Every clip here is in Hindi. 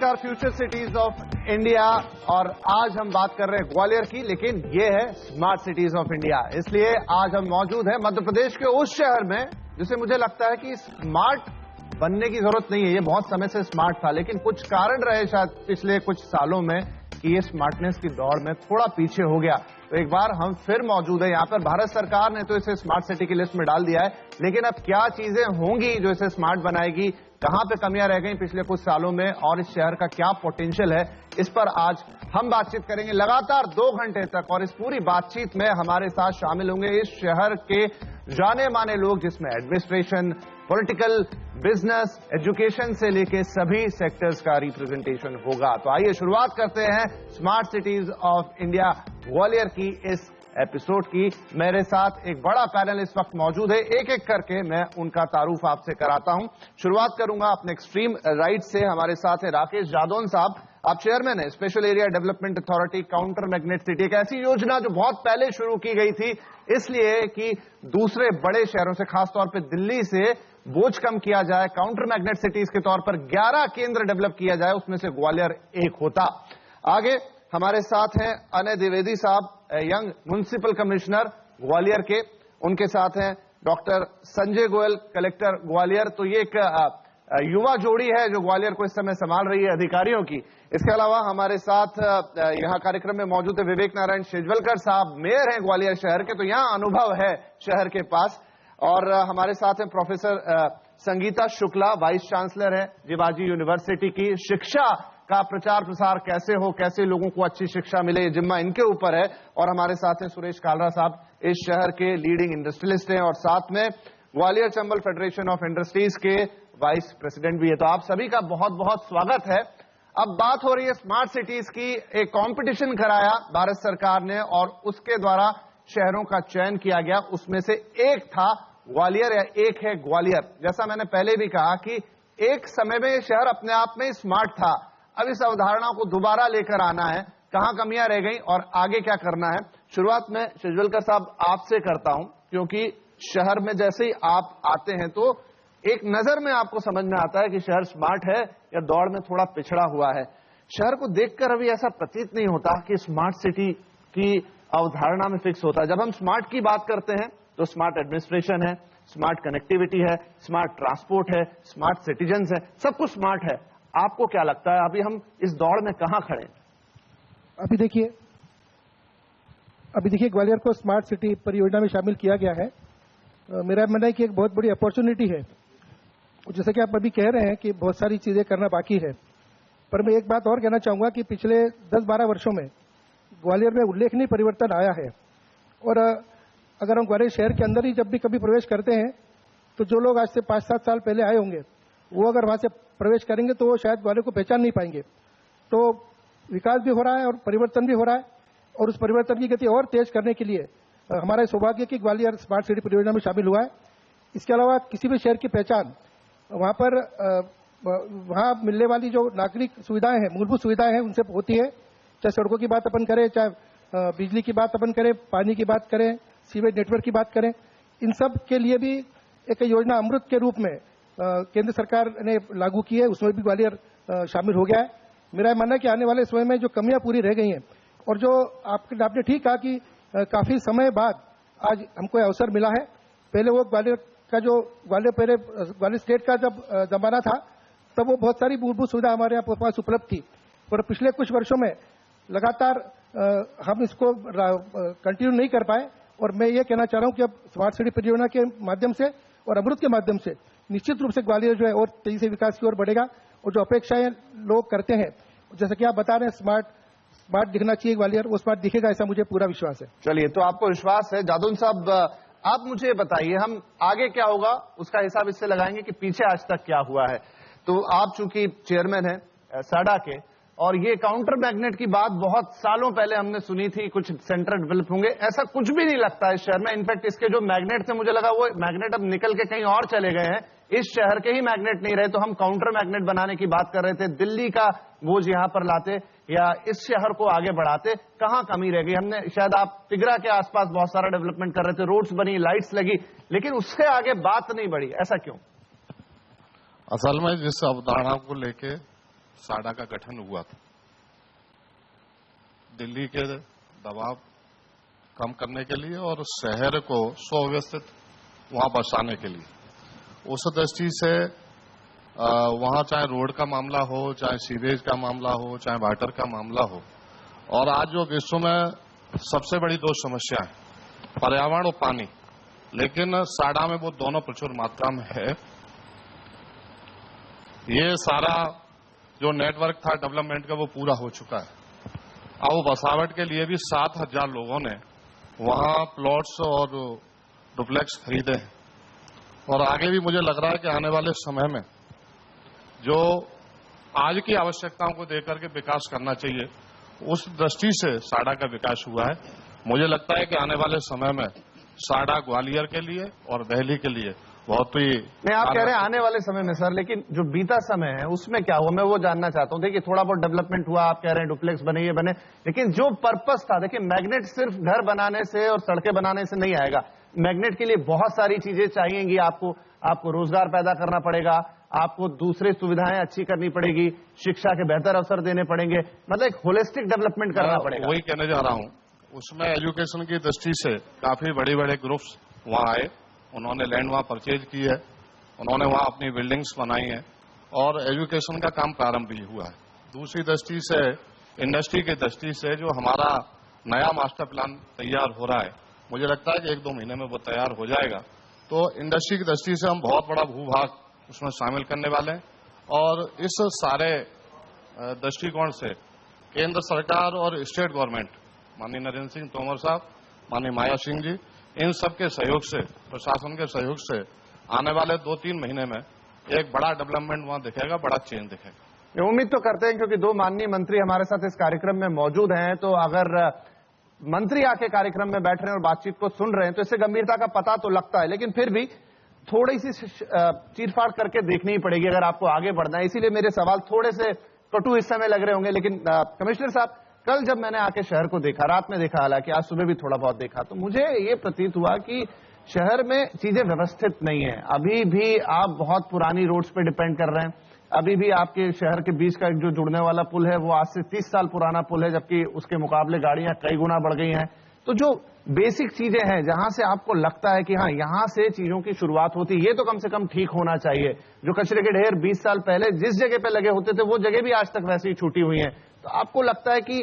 नमस्कार, फ्यूचर सिटीज ऑफ इंडिया। और आज हम बात कर रहे हैं ग्वालियर की, लेकिन ये है स्मार्ट सिटीज ऑफ इंडिया। इसलिए आज हम मौजूद हैं मध्य प्रदेश के उस शहर में जिसे मुझे लगता है कि स्मार्ट बनने की जरूरत नहीं है, ये बहुत समय से स्मार्ट था, लेकिन कुछ कारण रहे शायद पिछले कुछ सालों में कि ये स्मार्टनेस की दौड़ में थोड़ा पीछे हो गया। तो एक बार हम फिर मौजूद है यहाँ पर। भारत सरकार ने तो इसे स्मार्ट सिटी की लिस्ट में डाल दिया है, लेकिन अब क्या चीजें होंगी जो इसे स्मार्ट बनाएगी, कहां पे कमियां रह गई पिछले कुछ सालों में और इस शहर का क्या पोटेंशियल है, इस पर आज हम बातचीत करेंगे लगातार 2 घंटे तक। और इस पूरी बातचीत में हमारे साथ शामिल होंगे इस शहर के जाने माने लोग, जिसमें एडमिनिस्ट्रेशन, पॉलिटिकल, बिजनेस, एजुकेशन से लेके सभी सेक्टर्स का रिप्रेजेंटेशन होगा। तो आइए शुरुआत करते हैं smart cities of India Gwalior की इस एपिसोड की। मेरे साथ एक बड़ा पैनल इस वक्त मौजूद है, एक एक करके मैं उनका तारुफ आपसे कराता हूं। शुरुआत करूंगा अपने एक्सट्रीम राइट से। हमारे साथ है राकेश जादौन साहब, आप चेयरमैन है special area development authority counter magnet city. एक ऐसी योजना जो बहुत पहले शुरू की गई थी इसलिए कि दूसरे बड़े शहरों से, खासतौर पर दिल्ली से बोझ कम किया जाए, काउंटर मैग्नेट सिटीज के तौर पर 11 केंद्र डेवलप किया जाए, उसमें से ग्वालियर एक होता। आगे हमारे साथ हैं अनय द्विवेदी साहब, यंग म्युनिसिपल कमिश्नर ग्वालियर के। उनके साथ हैं डॉक्टर संजय गोयल, कलेक्टर ग्वालियर। तो ये एक युवा जोड़ी है जो ग्वालियर को इस समय संभाल रही है अधिकारियों की। इसके अलावा हमारे साथ यहाँ कार्यक्रम में मौजूद है विवेक नारायण शेजवलकर साहब, मेयर हैं ग्वालियर शहर के, तो यहाँ अनुभव है शहर के पास। और हमारे साथ हैं professor Sangeeta Shukla, vice chancellor है जिवाजी यूनिवर्सिटी की। शिक्षा का प्रचार प्रसार कैसे हो, कैसे लोगों को अच्छी शिक्षा मिले, ये जिम्मा इनके ऊपर है। और हमारे साथ हैं सुरेश कालरा साहब, इस शहर के लीडिंग इंडस्ट्रियलिस्ट हैं और साथ में Gwalior Chambal federation of industries के वाइस प्रेसिडेंट भी है। तो आप सभी का बहुत बहुत स्वागत है। अब बात हो रही है स्मार्ट सिटीज की। एक कंपटीशन कराया भारत सरकार ने और उसके द्वारा शहरों का चयन किया गया, उसमें से एक था ग्वालियर, या एक है ग्वालियर। जैसा मैंने पहले भी कहा कि एक समय में ये शहर अपने आप में स्मार्ट था, अब इस अवधारणा को दोबारा लेकर आना है, कहां कमियां रह गई और आगे क्या करना है। शुरुआत में शेजवलकर साहब आपसे करता हूं, क्योंकि शहर में जैसे ही आप आते हैं तो एक नजर में आपको समझ में आता है कि शहर स्मार्ट है या दौड़ में थोड़ा पिछड़ा हुआ है। शहर को देखकर अभी ऐसा प्रतीत नहीं होता कि स्मार्ट सिटी की अवधारणा में फिक्स होता है। जब हम स्मार्ट की बात करते हैं तो स्मार्ट एडमिनिस्ट्रेशन है, स्मार्ट कनेक्टिविटी है, स्मार्ट ट्रांसपोर्ट है, स्मार्ट सिटीजन्स है, सब कुछ स्मार्ट है। आपको क्या लगता है अभी हम इस दौड़ में कहां खड़े हैं? अभी देखिए ग्वालियर को स्मार्ट सिटी परियोजना में शामिल किया गया है। मेरा मानना है कि एक बहुत बड़ी अपॉर्चुनिटी है। जैसे कि आप अभी कह रहे हैं कि बहुत सारी चीजें करना बाकी है, पर मैं एक बात और कहना चाहूंगा कि पिछले 10-12 वर्षों में ग्वालियर में उल्लेखनीय परिवर्तन आया है। और अगर हम ग्वालियर शहर के अंदर ही जब भी कभी प्रवेश करते हैं तो जो लोग आज से 5-7 साल पहले आए होंगे वो अगर वहां से प्रवेश करेंगे तो वो शायद ग्वालियर को पहचान नहीं पाएंगे। तो विकास भी हो रहा है और परिवर्तन भी हो रहा है, और उस परिवर्तन की गति और तेज करने के लिए हमारा सौभाग्य कि ग्वालियर स्मार्ट सिटी परियोजना में शामिल हुआ है। इसके अलावा किसी भी शहर की पहचान वहां पर वहां मिलने वाली जो नागरिक सुविधाएं हैं, मूलभूत सुविधाएं हैं, उनसे होती है। चाहे सड़कों की बात अपन करें, चाहे बिजली की बात अपन करें, पानी की बात करें, सीवेज नेटवर्क की बात करें, इन सब के लिए भी एक योजना अमृत के रूप में केंद्र सरकार ने लागू की है, उसमें भी ग्वालियर शामिल हो गया है। मेरा मानना है कि आने वाले समय में जो कमियां पूरी रह गई हैं, और जो आपने ठीक कहा कि काफी समय बाद आज हमको अवसर मिला है। पहले वो ग्वालियर का जो ग्वालियर स्टेट का जब जमाना था तब वो बहुत सारी मूलभूत सुविधा हमारे यहाँ पास उपलब्ध थी, पर पिछले कुछ वर्षों में लगातार हम इसको कंटिन्यू नहीं कर पाए। और मैं ये कहना चाह रहा हूँ कि अब स्मार्ट सिटी परियोजना के माध्यम से और अमृत के माध्यम से निश्चित रूप से ग्वालियर जो है और तेजी से विकास की ओर बढ़ेगा। और जो अपेक्षाएं लोग करते हैं, जैसे कि आप बता रहे हैं स्मार्ट दिखना चाहिए ग्वालियर, वो स्मार्ट दिखेगा, ऐसा मुझे पूरा विश्वास है। चलिए, तो आपको विश्वास है। जादौन साहब, आप मुझे बताइए, हम आगे क्या होगा उसका हिसाब इससे लगाएंगे कि पीछे आज तक क्या हुआ है। तो आप चूंकि चेयरमैन हैं साडा के, और ये काउंटर मैग्नेट की बात बहुत सालों पहले हमने सुनी थी, कुछ सेंटर डेवलप होंगे, ऐसा कुछ भी नहीं लगता इस शहर में। इनफैक्ट इसके जो मैग्नेट थे, मुझे लगा वो मैग्नेट अब निकल के कहीं और चले गए हैं, इस शहर के ही मैग्नेट नहीं रहे। तो हम काउंटर मैग्नेट बनाने की बात कर रहे थे, दिल्ली का बोझ यहां पर लाते या इस शहर को आगे बढ़ाते, कहां कमी रह गई? हमने शायद, आप तिगरा के आसपास बहुत सारा डेवलपमेंट कर रहे थे, रोड्स बनी, लाइट्स लगी, लेकिन उससे आगे बात नहीं बढ़ी, ऐसा क्यों? असल में जिस अवधारणा को लेके साडा का गठन हुआ था, दिल्ली के दबाव कम करने के लिए और शहर को सुव्यवस्थित वहां बसाने के लिए। उस दृष्टि से वहां चाहे रोड का मामला हो, चाहे सीवेज का मामला हो, चाहे वाटर का मामला हो, और आज जो विश्व में सबसे बड़ी दो समस्या है, पर्यावरण और पानी, लेकिन साडा में वो दोनों प्रचुर मात्रा में है। ये सारा जो नेटवर्क था डेवलपमेंट का वो पूरा हो चुका है। अब बसावट के लिए भी 7,000 लोगों ने वहां प्लॉट्स और डुप्लेक्स खरीदे हैं, और आगे भी मुझे लग रहा है कि आने वाले समय में जो आज की आवश्यकताओं को देकर के विकास करना चाहिए, उस दृष्टि से साडा का विकास हुआ है। मुझे लगता है कि आने वाले समय में साडा ग्वालियर के लिए और दिल्ली के लिए बहुत ही नहीं, आप कह रहे हैं आने वाले समय में सर, लेकिन जो बीता समय है उसमें क्या हुआ, मैं वो जानना चाहता हूं। देखिए थोड़ा बहुत डेवलपमेंट हुआ, आप कह रहे हैं डुप्लेक्स बने, ये बने, लेकिन जो पर्पस था, देखिए मैग्नेट सिर्फ घर बनाने से और सड़कें बनाने से नहीं आएगा। मैग्नेट के लिए बहुत सारी चीजें चाहिएंगी, आपको रोजगार पैदा करना पड़ेगा, आपको दूसरी सुविधाएं अच्छी करनी पड़ेगी, शिक्षा के बेहतर अवसर देने पड़ेंगे, मतलब एक होलिस्टिक डेवलपमेंट करना पड़ेगा। वही कहने जा रहा हूं, उसमें एजुकेशन की दृष्टि से काफी बड़े बड़े ग्रुप्स वहां आए, उन्होंने लैंड वहां परचेज की है, उन्होंने वहां अपनी बिल्डिंग्स बनाई हैं और एजुकेशन का काम प्रारंभ भी हुआ है। दूसरी दृष्टि से इंडस्ट्री की दृष्टि से जो हमारा नया मास्टर प्लान तैयार हो रहा है, मुझे लगता है कि 1-2 महीने में वो तैयार हो जाएगा। तो इंडस्ट्री की दृष्टि से हम बहुत बड़ा भूभाग उसमें शामिल करने वाले हैं, और इस सारे दृष्टिकोण से केंद्र सरकार और स्टेट गवर्नमेंट, माननीय नरेंद्र सिंह तोमर साहब, माननीय माया सिंह जी, इन सबके सहयोग से, प्रशासन के सहयोग से आने वाले 2-3 महीने में एक बड़ा डेवलपमेंट वहां दिखेगा, बड़ा चेंज दिखेगा। उम्मीद तो करते हैं, क्योंकि 2 माननीय मंत्री हमारे साथ इस कार्यक्रम में मौजूद हैं, तो अगर मंत्री आके कार्यक्रम में बैठ रहे हैं और बातचीत को सुन रहे हैं तो इससे गंभीरता का पता तो लगता है, लेकिन फिर भी थोड़ी सी चीरफाड़ करके देखनी ही पड़ेगी अगर आपको आगे बढ़ना है। इसीलिए मेरे सवाल थोड़े से कटु इस समय लग रहे होंगे, लेकिन कमिश्नर साहब, कल जब मैंने आके शहर को देखा, रात में देखा, हालांकि आज सुबह भी थोड़ा बहुत देखा, तो मुझे ये प्रतीत हुआ कि शहर में चीजें व्यवस्थित नहीं है। अभी भी आप बहुत पुरानी रोड्स पे डिपेंड कर रहे हैं। अभी भी आपके शहर के बीच का जो जुड़ने वाला पुल है वो आज से 30 साल पुराना पुल है, जबकि उसके मुकाबले गाड़ियां कई गुना बढ़ गई हैं। तो जो बेसिक चीजें हैं जहां से आपको लगता है कि हाँ यहां से चीजों की शुरुआत होती, ये तो कम से कम ठीक होना चाहिए। जो कचरे के ढेर 20 साल पहले जिस जगह पे लगे होते थे वो जगह भी आज तक वैसे ही छूटी हुई हैं। तो आपको लगता है कि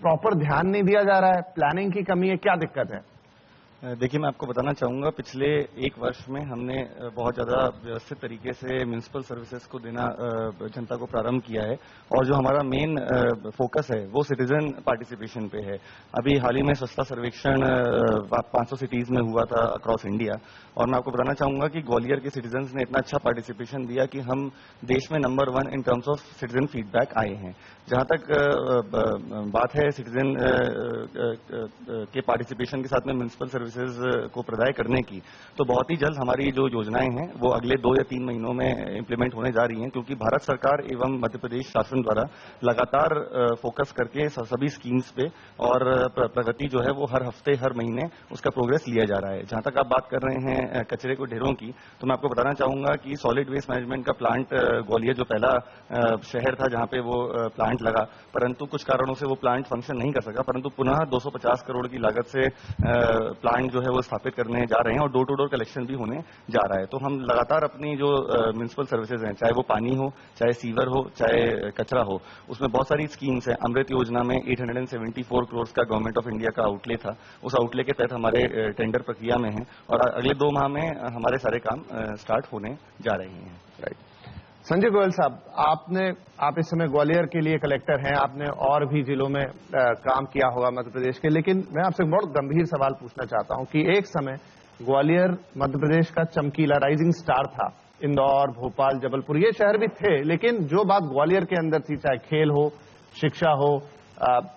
प्रॉपर ध्यान नहीं दिया जा रहा है, प्लानिंग की कमी है, क्या दिक्कत है? देखिए, मैं आपको बताना चाहूंगा, पिछले 1 वर्ष में हमने बहुत ज्यादा व्यवस्थित तरीके से म्युनिसिपल सर्विसेज को देना जनता को प्रारंभ किया है, और जो हमारा मेन फोकस है वो सिटीजन पार्टिसिपेशन पे है। अभी हाल ही में स्वच्छता सर्वेक्षण 500 सिटीज में हुआ था अक्रॉस इंडिया, और मैं आपको बताना चाहूंगा कि ग्वालियर के सिटीजन्स ने इतना अच्छा पार्टिसिपेशन दिया कि हम देश में number 1 in terms of citizen feedback आए हैं। जहां तक बात है सिटीजन के पार्टिसिपेशन के साथ में म्युनिसिपल सर्विसेज को प्रदाय करने की, तो बहुत ही जल्द हमारी जो योजनाएं हैं वो अगले 2 या 3 महीनों में इंप्लीमेंट होने जा रही हैं, क्योंकि भारत सरकार एवं मध्य प्रदेश शासन द्वारा लगातार फोकस करके सभी स्कीम्स पे और प्रगति जो है वो हर हफ्ते हर महीने उसका प्रोग्रेस लिया जा रहा है। जहां तक आप बात कर रहे हैं कचरे को ढेरों की, तो मैं आपको बताना चाहूंगा कि सॉलिड वेस्ट मैनेजमेंट का प्लांट ग्वालियर जो पहला शहर था जहां पे वो प्लांट लगा, परंतु कुछ कारणों से वो प्लांट फंक्शन नहीं कर सका, परंतु पुनः 250 करोड़ की लागत से प्लांट जो है वो स्थापित करने जा रहे हैं और डोर टू डोर कलेक्शन भी होने जा रहा है। तो हम लगातार अपनी जो म्युनिसिपल सर्विसेज हैं, चाहे वो पानी हो, चाहे सीवर हो, चाहे कचरा हो, उसमें बहुत सारी स्कीम्स हैं। अमृत योजना में 874 करोड़ का गवर्नमेंट ऑफ इंडिया का आउटले था, उस आउटले के तहत हमारे टेंडर प्रक्रिया में है, और अगले 2 माह में हमारे सारे काम स्टार्ट होने जा रहे हैं। राइट। संजय गोयल साहब, आप इस समय ग्वालियर के लिए कलेक्टर हैं, आपने और भी जिलों में काम किया होगा मध्य प्रदेश के, लेकिन मैं आपसे बहुत गंभीर सवाल पूछना चाहता हूं कि एक समय ग्वालियर मध्य प्रदेश का चमकीला राइजिंग स्टार था। इंदौर, भोपाल, जबलपुर ये शहर भी थे, लेकिन जो बात ग्वालियर के अंदर थी, चाहे खेल हो, शिक्षा हो,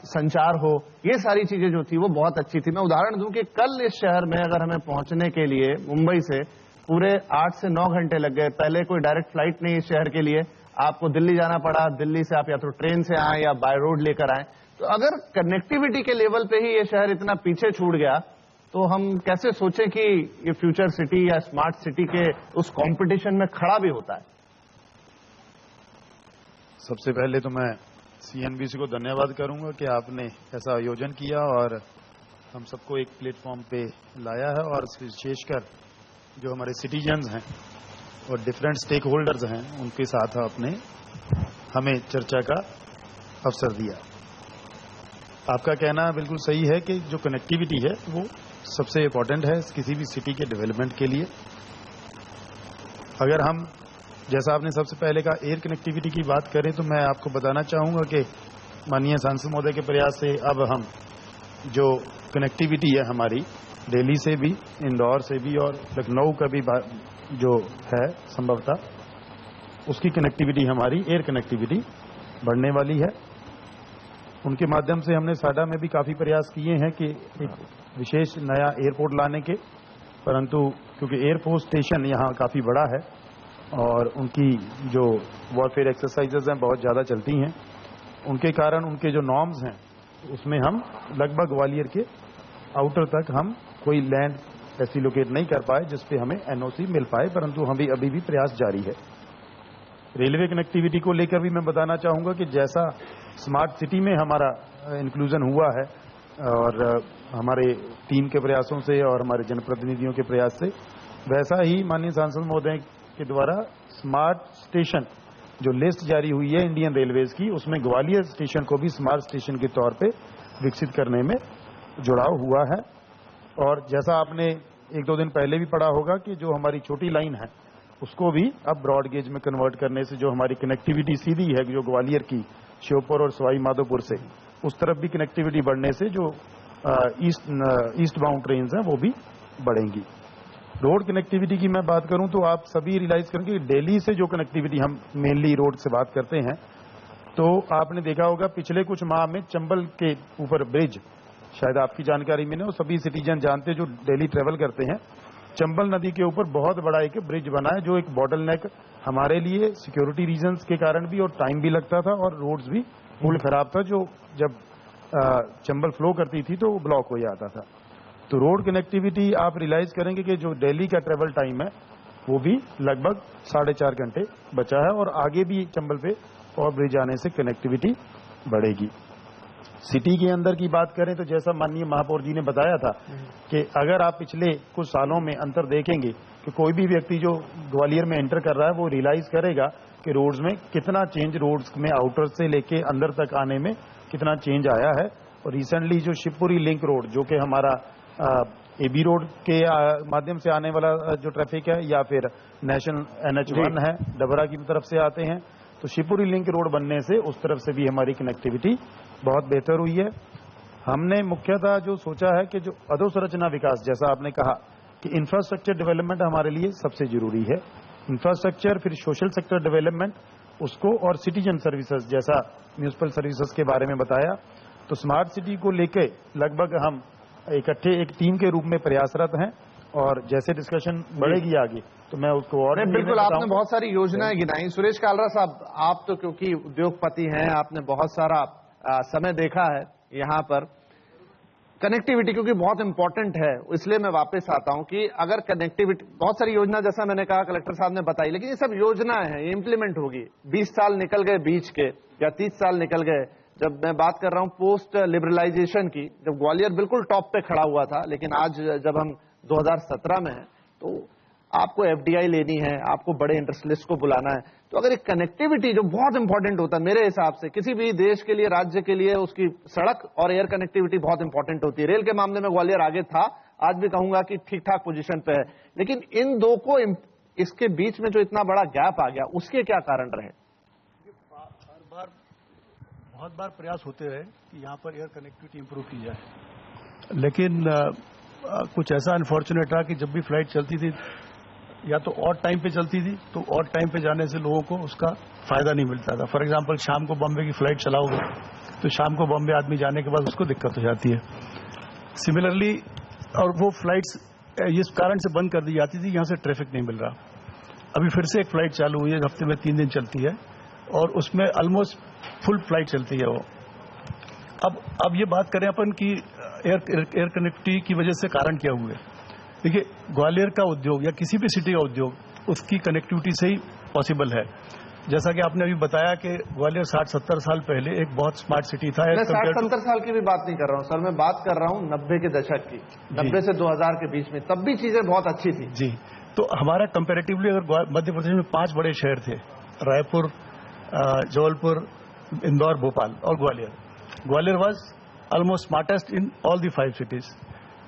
संचार हो, ये सारी चीजें जो थी वो बहुत अच्छी थी। मैं उदाहरण दूं कि कल इस शहर में अगर हमें पहुंचने के लिए मुंबई से पूरे 8 से 9 घंटे लग गए। पहले कोई डायरेक्ट फ्लाइट नहीं इस शहर के लिए, आपको दिल्ली जाना पड़ा, दिल्ली से आप या तो ट्रेन से आए या बाय रोड लेकर आए। तो अगर कनेक्टिविटी के लेवल पे ही ये शहर इतना पीछे छूट गया, तो हम कैसे सोचें कि ये फ्यूचर सिटी या स्मार्ट सिटी के उस कंपटीशन में खड़ा भी होता है? सबसे पहले तो मैं CNBC को धन्यवाद करूंगा कि आपने ऐसा आयोजन किया और हम सबको एक प्लेटफॉर्म पे लाया है, और विशेषकर जो हमारे सिटीजन्स हैं और डिफरेंट स्टेक होल्डर्स हैं उनके साथ आपने हमें चर्चा का अवसर दिया। आपका कहना बिल्कुल सही है कि जो कनेक्टिविटी है वो सबसे इम्पोर्टेंट है किसी भी सिटी के डेवलपमेंट के लिए। अगर हम, जैसा आपने सबसे पहले कहा, एयर कनेक्टिविटी की बात करें तो मैं आपको बताना चाहूंगा कि माननीय सांसद महोदय के प्रयास से अब हम जो कनेक्टिविटी है हमारी दिल्ली से भी, इंदौर से भी और लखनऊ का भी जो है संभवतः उसकी कनेक्टिविटी हमारी एयर कनेक्टिविटी बढ़ने वाली है। उनके माध्यम से हमने साडा में भी काफ़ी प्रयास किए हैं कि एक विशेष नया एयरपोर्ट लाने के, परंतु क्योंकि एयरफोर्स स्टेशन यहाँ काफ़ी बड़ा है और उनकी जो वॉरफेयर एक्सरसाइजेज हैं बहुत ज़्यादा चलती हैं, उनके कारण उनके जो नॉर्म्स हैं उसमें हम लगभग ग्वालियर के आउटर तक हम कोई लैंड ऐसी लोकेट नहीं कर पाए जिस पे हमें NOC मिल पाए, परंतु अभी भी प्रयास जारी है। रेलवे कनेक्टिविटी को लेकर भी मैं बताना चाहूँगा कि जैसा स्मार्ट सिटी में हमारा इंक्लूजन हुआ है और हमारे टीम के प्रयासों से और हमारे जनप्रतिनिधियों के प्रयास से, वैसा ही माननीय सांसद महोदय के द्वारा स्मार्ट स्टेशन जो लिस्ट जारी हुई है इंडियन रेलवेज की, उसमें ग्वालियर स्टेशन को भी स्मार्ट स्टेशन के तौर पे विकसित करने में जुड़ाव हुआ है। और जैसा आपने 1-2 दिन पहले भी पढ़ा होगा कि जो हमारी छोटी लाइन है उसको भी अब ब्रॉड गेज में कन्वर्ट करने से जो हमारी कनेक्टिविटी सीधी है जो ग्वालियर की श्योपुर और सवाई माधोपुर से, उस तरफ भी कनेक्टिविटी बढ़ने से जो ईस्ट बाउंड ट्रेन हैं वो भी बढ़ेंगी। रोड कनेक्टिविटी की मैं बात करूं तो आप सभी रियलाइज करेंगे कि दिल्ली से जो कनेक्टिविटी, हम मेनली रोड से बात करते हैं, तो आपने देखा होगा पिछले कुछ माह में चंबल के ऊपर ब्रिज, शायद आपकी जानकारी में नहीं, सभी सिटीजन जानते जो डेली ट्रेवल करते हैं, चंबल नदी के ऊपर बहुत बड़ा एक ब्रिज बना है जो एक बॉटलनेक हमारे लिए सिक्योरिटी रीजंस के कारण भी और टाइम भी लगता था और रोड्स भी फुल खराब था, जो जब चंबल फ्लो करती थी तो ब्लॉक हो जाता था। तो रोड कनेक्टिविटी आप रियलाइज करेंगे कि जो दिल्ली का ट्रेवल टाइम है वो भी लगभग 4.5 घंटे बचा है और आगे भी चंबल पे और ब्रिज आने से कनेक्टिविटी बढ़ेगी। सिटी के अंदर की बात करें तो जैसा माननीय महापौर जी ने बताया था कि अगर आप पिछले कुछ सालों में अंतर देखेंगे कि कोई भी व्यक्ति जो ग्वालियर में एंटर कर रहा है वो रियलाइज करेगा कि रोड्स में कितना चेंज, रोड्स में आउटर से लेके अंदर तक आने में कितना चेंज आया है। और रिसेंटली जो शिवपुरी लिंक रोड जो कि हमारा AB रोड के माध्यम से आने वाला जो ट्रैफिक है या फिर नेशनल NH1 है, डबरा की तरफ से आते हैं, तो शिवपुरी लिंक रोड बनने से उस तरफ से भी हमारी कनेक्टिविटी बहुत बेहतर हुई है। हमने मुख्यतः जो सोचा है कि जो अधोसंरचना विकास, जैसा आपने कहा कि इंफ्रास्ट्रक्चर डेवलपमेंट हमारे लिए सबसे जरूरी है, इंफ्रास्ट्रक्चर, फिर सोशल सेक्टर डेवलपमेंट उसको, और सिटीजन सर्विसेज जैसा म्यूनिसिपल सर्विसेज के बारे में बताया। तो स्मार्ट सिटी को लेके लगभग हम इकट्ठे एक टीम के रूप में प्रयासरत हैं और जैसे डिस्कशन बढ़ेगी आगे तो मैं उसको और बिल्कुल, आपने बहुत सारी योजनाएं गिनाई। सुरेश कालरा साहब, आप तो क्योंकि उद्योगपति हैं, आपने बहुत सारा समय देखा है यहाँ पर, कनेक्टिविटी क्योंकि बहुत इंपॉर्टेंट है, इसलिए मैं वापस आता हूं कि अगर कनेक्टिविटी, बहुत सारी योजना जैसा मैंने कहा कलेक्टर साहब ने बताई, लेकिन ये सब योजनाएं हैं, ये इंप्लीमेंट होगी। 20 साल निकल गए बीच के या 30 साल निकल गए। जब मैं बात कर रहा हूं पोस्ट लिबरलाइजेशन की, जब ग्वालियर बिल्कुल टॉप पे खड़ा हुआ था, लेकिन आज जब हम 2017 में हैं तो आपको FDI लेनी है, आपको बड़े इंडस्ट्रियलिस्ट को बुलाना है, तो अगर एक कनेक्टिविटी जो बहुत इंपॉर्टेंट होता है मेरे हिसाब से, किसी भी देश के लिए, राज्य के लिए उसकी सड़क और एयर कनेक्टिविटी बहुत इंपॉर्टेंट होती है। रेल के मामले में ग्वालियर आगे था, आज भी कहूंगा कि ठीक ठाक पोजीशन पे है, लेकिन इन दो को, इसके बीच में जो इतना बड़ा गैप आ गया, उसके क्या कारण रहे? बहुत बार प्रयास होते रहे कि यहाँ पर एयर कनेक्टिविटी इंप्रूव की जाए, लेकिन कुछ ऐसा अनफॉर्चुनेट रहा कि जब भी फ्लाइट चलती थी या तो ऑड टाइम पे चलती थी, तो ऑड टाइम पे जाने से लोगों को उसका फायदा नहीं मिलता था। फॉर एग्जांपल शाम को बॉम्बे की फ्लाइट चलाओगे तो शाम को बॉम्बे आदमी जाने के बाद उसको दिक्कत हो जाती है। सिमिलरली, और वो फ्लाइट्स इस कारण से बंद कर दी जाती थी, यहाँ से ट्रैफिक नहीं मिल रहा। अभी फिर से एक फ्लाइट चालू हुई है, हफ्ते में 3 दिन चलती है और उसमें ऑलमोस्ट फुल फ्लाइट चलती है वो। अब ये बात करें अपन की एयर कनेक्टिविटी की वजह से कारण क्या हुए। देखिए, ग्वालियर का उद्योग या किसी भी सिटी का उद्योग उसकी कनेक्टिविटी से ही पॉसिबल है। जैसा कि आपने अभी बताया कि ग्वालियर 60-70 साल पहले एक बहुत स्मार्ट सिटी था। मैं 60-70 साल की भी बात नहीं कर रहा हूँ सर, मैं बात कर रहा हूँ 90 के दशक की, 90 से 2000 के बीच में, तब भी चीजें बहुत अच्छी थी। जी, तो हमारा कंपेरेटिवली अगर मध्य प्रदेश में 5 बड़े शहर थे, रायपुर, जबलपुर, इंदौर, भोपाल और Gwalior. Gwalior was almost smartest in all the 5 cities.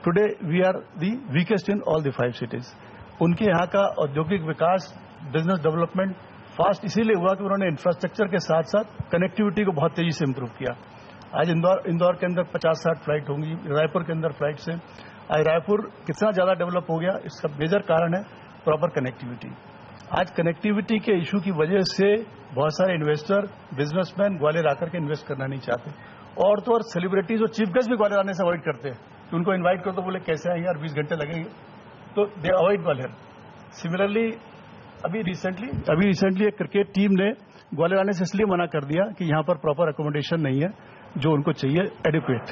Today we are the weakest in all the 5 cities. उनके यहाँ का औद्योगिक विकास, बिजनेस डेवलपमेंट फास्ट इसीलिए हुआ कि उन्होंने इंफ्रास्ट्रक्चर के साथ साथ कनेक्टिविटी को बहुत तेजी से इंप्रूव किया। आज इंदौर के अंदर 50-60 फ्लाइट होंगी, रायपुर के अंदर फ्लाइट से। आज रायपुर कितना ज्यादा डेवलप हो गया, इसका मेजर कारण है प्रॉपर कनेक्टिविटी। आज कनेक्टिविटी के इशू की वजह से बहुत सारे इन्वेस्टर, बिजनेसमैन ग्वालियर आकर के इन्वेस्ट करना नहीं चाहते। और तो और सेलिब्रिटीज और चीफ गेस्ट भी ग्वालियर आने से अवॉइड करते हैं कि उनको इन्वाइट करो तो बोले कैसे आएंगे यार, 20 घंटे लगेंगे, तो दे अवॉइड ग्वालियर। सिमिलरली अभी रिसेंटली एक क्रिकेट टीम ने ग्वालियर आने से इसलिए मना कर दिया कि यहां पर प्रॉपर अकोमोडेशन नहीं है जो उनको चाहिए एडिक्वेट।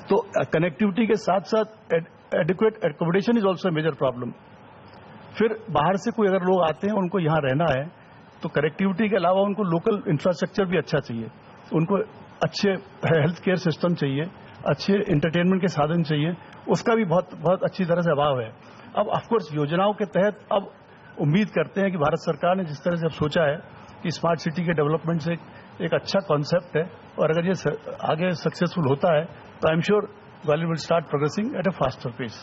तो कनेक्टिविटी के साथ साथ adequate accommodation is also major problem. फिर बाहर से कोई अगर लोग आते हैं, उनको यहां रहना है, तो कनेक्टिविटी के अलावा उनको लोकल इंफ्रास्ट्रक्चर भी अच्छा चाहिए, उनको अच्छे हेल्थ केयर सिस्टम चाहिए, अच्छे एंटरटेनमेंट के साधन चाहिए, उसका भी बहुत अच्छी तरह से अभाव है। अब ऑफकोर्स योजनाओं के तहत अब उम्मीद करते हैं कि भारत सरकार ने जिस तरह से अब सोचा है कि स्मार्ट सिटी के डेवलपमेंट से एक अच्छा कॉन्सेप्ट है, और अगर ये आगे सक्सेसफुल होता है तो I am sure Gwalior will start progressing at a faster pace.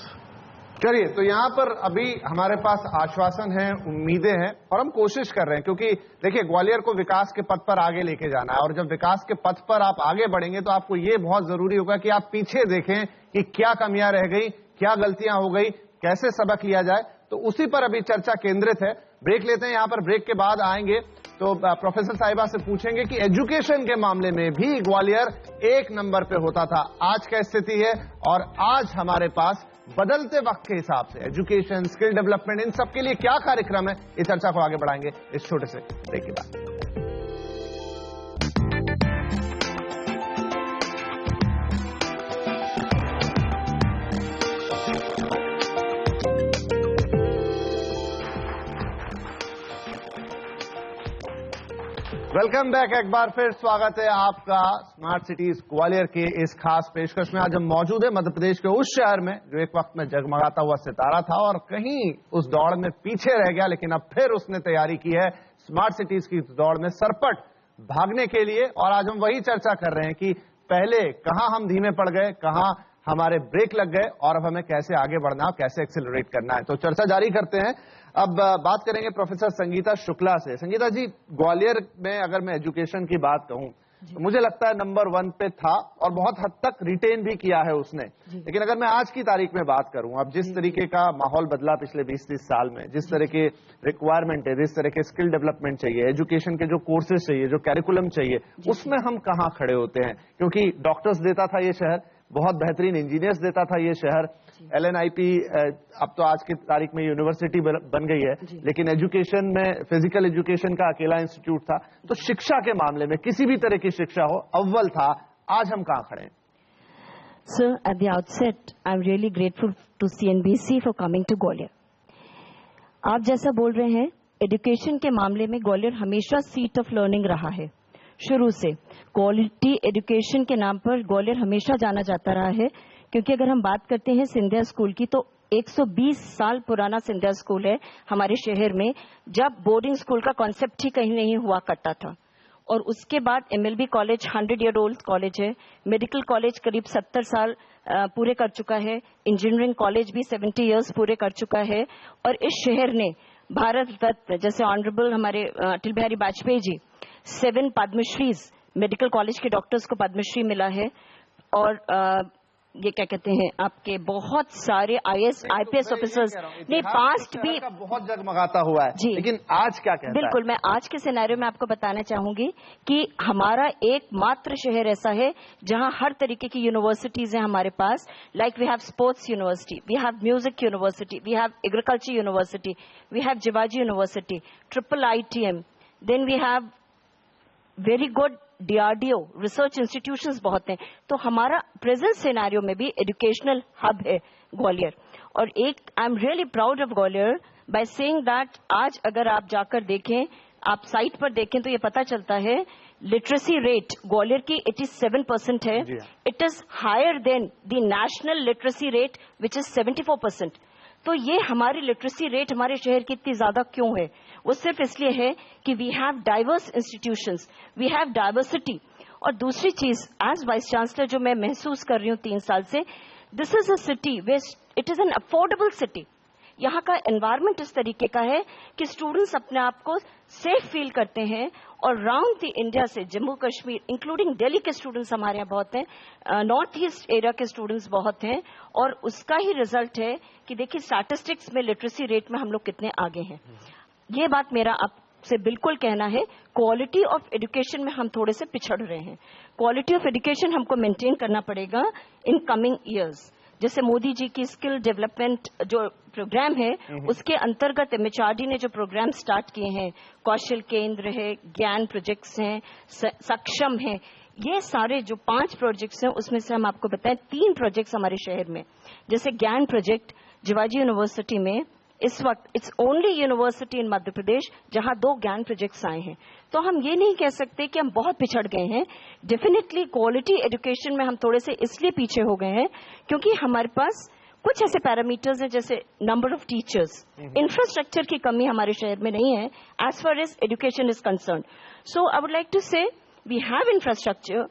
करिए, तो यहाँ पर अभी हमारे पास आश्वासन है, उम्मीदें हैं, और हम कोशिश कर रहे हैं, क्योंकि देखिए ग्वालियर को विकास के पथ पर आगे लेके जाना है, और जब विकास के पथ पर आप आगे बढ़ेंगे तो आपको ये बहुत जरूरी होगा कि आप पीछे देखें कि क्या कमियां रह गई, क्या गलतियां हो गई, कैसे सबक लिया जाए। तो उसी पर अभी चर्चा केंद्रित है। ब्रेक लेते हैं, यहां पर ब्रेक के बाद आएंगे तो प्रोफेसर साहिबा से पूछेंगे कि एजुकेशन के मामले में भी ग्वालियर 1 नंबर पे होता था, आज क्या स्थिति है, और आज हमारे पास बदलते वक्त के हिसाब से एजुकेशन, स्किल डेवलपमेंट, इन सब के लिए क्या कार्यक्रम है, इस चर्चा को आगे बढ़ाएंगे इस छोटे से ब्रेक के बाद। वेलकम बैक, एक बार फिर स्वागत है आपका स्मार्ट सिटीज ग्वालियर के इस खास पेशकश में। आज हम मौजूद है मध्य प्रदेश के उस शहर में जो एक वक्त में जगमगाता हुआ सितारा था और कहीं उस दौड़ में पीछे रह गया, लेकिन अब फिर उसने तैयारी की है स्मार्ट सिटीज की दौड़ में सरपट भागने के लिए। और आज हम वही चर्चा कर रहे हैं कि पहले कहां हम धीमे पड़ गए, कहां हमारे ब्रेक लग गए, और अब हमें कैसे आगे बढ़ना है, कैसे एक्सेलरेट करना है। तो चर्चा जारी करते हैं। अब बात करेंगे प्रोफेसर संगीता शुक्ला से। संगीता जी, ग्वालियर में अगर मैं एजुकेशन की बात कहूं तो मुझे लगता है नंबर 1 पे था और बहुत हद तक रिटेन भी किया है उसने। लेकिन अगर मैं आज की तारीख में बात करूं, अब जिस तरीके का माहौल बदला पिछले 20-30 साल में, जिस तरह के रिक्वायरमेंट है, जिस तरह के स्किल डेवलपमेंट चाहिए, एजुकेशन के जो कोर्सेज चाहिए, जो कैरिकुलम चाहिए, उसमें हम कहां खड़े होते हैं? क्योंकि डॉक्टर्स देता था ये शहर, बहुत बेहतरीन इंजीनियर्स देता था ये शहर, LNIP अब तो आज की तारीख में यूनिवर्सिटी बन गई है, लेकिन एजुकेशन में फिजिकल एजुकेशन का अकेला इंस्टीट्यूट था। तो शिक्षा के मामले में किसी भी तरह की शिक्षा हो, अव्वल था। आज हम कहां खड़े हैं? Sir, at the outset, I'm really grateful to CNBC for coming to Gwalior. आप जैसा बोल रहे हैं, एजुकेशन के मामले में ग्वालियर हमेशा सीट ऑफ लर्निंग रहा है। शुरू से क्वालिटी एजुकेशन के नाम पर ग्वालियर हमेशा जाना जाता रहा है। क्योंकि अगर हम बात करते हैं सिंधिया स्कूल की, तो 120 साल पुराना सिंधिया स्कूल है हमारे शहर में, जब बोर्डिंग स्कूल का कॉन्सेप्ट ही कहीं नहीं हुआ करता था। और उसके बाद MLB college 100 year old college है, मेडिकल कॉलेज करीब 70 साल पूरे कर चुका है, इंजीनियरिंग कॉलेज भी 70 इयर्स पूरे कर चुका है। और इस शहर ने भारत रत्न, जैसे ऑनरेबल हमारे अटल बिहारी वाजपेयी जी, 7 पद्मश्रीज, मेडिकल कॉलेज के डॉक्टर्स को पद्मश्री मिला है। और ये क्या कहते हैं, आपके बहुत सारे IPS ऑफिसर्स ने पास्ट भी बहुत जगमगाता हुआ है जी। लेकिन आज क्या कहता है? बिल्कुल, मैं आज के सिनेरियो में आपको बताना चाहूंगी कि हमारा एकमात्र शहर ऐसा है जहां हर तरीके की यूनिवर्सिटीज हैं हमारे पास। Like we have sports university, we have music university, we have agriculture university, we have Jiwaji university, triple ITM, then we have very good DRDO, research institutions बहुत हैं। तो हमारा प्रेजेंट सिनेरियो में भी एजुकेशनल हब है ग्वालियर। और एक I am really proud of Gwalior by saying that आज अगर आप जाकर देखें, आप साइट पर देखें तो ये पता चलता है लिटरेसी रेट ग्वालियर की 87% है. It is higher than the national literacy rate which is 74%. तो ये हमारी लिटरेसी रेट हमारे शहर की इतनी ज्यादा क्यों है? वो सिर्फ इसलिए है कि we have diverse institutions, we have diversity. और दूसरी चीज, एज वाइस चांसलर जो मैं महसूस कर रही हूँ 3 साल से, this is a city where it is an affordable city. यहाँ का एनवायरनमेंट इस तरीके का है कि स्टूडेंट्स अपने आप को सेफ फील करते हैं. और राउंड द इंडिया से, जम्मू कश्मीर इंक्लूडिंग दिल्ली के स्टूडेंट्स हमारे यहाँ बहुत हैं, नॉर्थ ईस्ट एरिया के स्टूडेंट्स बहुत हैं. और उसका ही रिजल्ट है कि देखिए स्टैटिस्टिक्स में लिटरेसी रेट में हम लोग कितने आगे हैं. ये बात मेरा आपसे बिल्कुल कहना है. क्वालिटी ऑफ एजुकेशन में हम थोड़े से पिछड़ रहे हैं. क्वालिटी ऑफ एजुकेशन हमको मेंटेन करना पड़ेगा इन कमिंग ईयर्स. जैसे मोदी जी की स्किल डेवलपमेंट जो प्रोग्राम है, उसके अंतर्गत एमएचआरडी ने जो प्रोग्राम स्टार्ट किए हैं, कौशल केंद्र है, ज्ञान प्रोजेक्ट्स हैं, सक्षम है, ये सारे जो 5 प्रोजेक्ट्स हैं उसमें से हम आपको बताएं 3 प्रोजेक्ट्स हमारे शहर में. जैसे ज्ञान प्रोजेक्ट जिवाजी यूनिवर्सिटी में इस वक्त इट्स ओनली यूनिवर्सिटी इन मध्य प्रदेश जहां 2 ज्ञान प्रोजेक्ट्स आए हैं. तो हम ये नहीं कह सकते कि हम बहुत पिछड़ गए हैं. डेफिनेटली क्वालिटी एजुकेशन में हम थोड़े से इसलिए पीछे हो गए हैं क्योंकि हमारे पास कुछ ऐसे पैरामीटर्स हैं जैसे नंबर ऑफ टीचर्स, इंफ्रास्ट्रक्चर की कमी हमारे शहर में नहीं है as far as education is concern. So I would like to say we have infrastructure,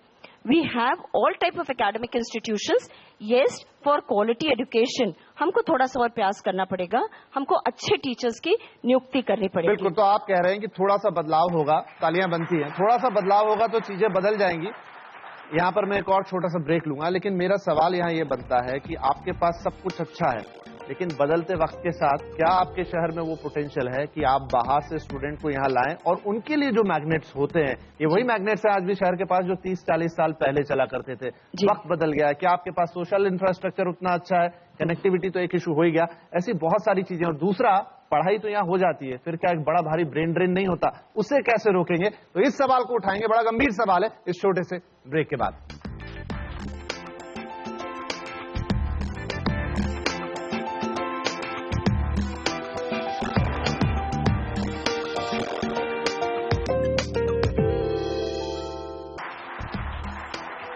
we have all type of academic institutions. Yes, for quality education हमको थोड़ा सा और प्रयास करना पड़ेगा. हमको अच्छे टीचर्स की नियुक्ति करनी पड़ेगी. बिल्कुल. तो आप कह रहे हैं कि थोड़ा सा बदलाव होगा, तालियां बनती हैं, थोड़ा सा बदलाव होगा तो चीजें बदल जाएंगी. यहाँ पर मैं एक और छोटा सा ब्रेक लूंगा, लेकिन मेरा सवाल यहाँ ये बनता है कि आपके पास सब कुछ अच्छा है, लेकिन बदलते वक्त के साथ क्या आपके शहर में वो पोटेंशियल है कि आप बाहर से स्टूडेंट को यहाँ लाएं और उनके लिए जो मैग्नेट्स होते हैं, ये वही मैग्नेट्स हैं आज भी शहर के पास जो 30-40 साल पहले चला करते थे. वक्त बदल गया है. क्या आपके पास सोशल इंफ्रास्ट्रक्चर उतना अच्छा है? कनेक्टिविटी तो एक इशू हो ही गया. ऐसी बहुत सारी चीजें. और दूसरा, पढ़ाई तो यहाँ हो जाती है, फिर क्या एक बड़ा भारी ब्रेन ड्रेन नहीं होता? उसे कैसे रोकेंगे? तो इस सवाल को उठाएंगे. बड़ा गंभीर सवाल है इस छोटे से ब्रेक के बाद.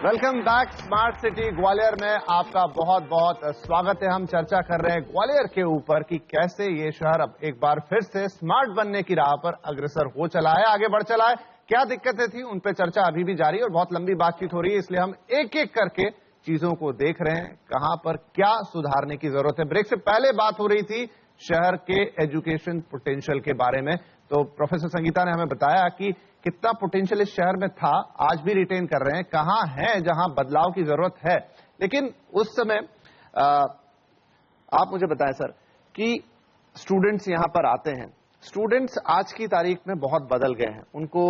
Welcome back. Smart city Gwalior में आपका बहुत बहुत स्वागत है. हम चर्चा कर रहे हैं ग्वालियर के ऊपर कि कैसे ये शहर अब एक बार फिर से स्मार्ट बनने की राह पर अग्रसर हो चला है, आगे बढ़ चला है. क्या दिक्कतें थी उन पे चर्चा अभी भी जारी है और बहुत लंबी बातचीत हो रही है, इसलिए हम एक एक करके चीजों को देख रहे हैं, कहां पर क्या सुधारने की जरूरत है. ब्रेक से पहले बात हो रही थी शहर के एजुकेशन पोटेंशियल के बारे में. तो प्रोफेसर संगीता ने हमें बताया कि कितना पोटेंशियल इस शहर में था, आज भी रिटेन कर रहे हैं. कहां है जहां बदलाव की जरूरत है. लेकिन उस समय आप मुझे बताएं सर कि स्टूडेंट्स यहां पर आते हैं. स्टूडेंट्स आज की तारीख में बहुत बदल गए हैं. उनको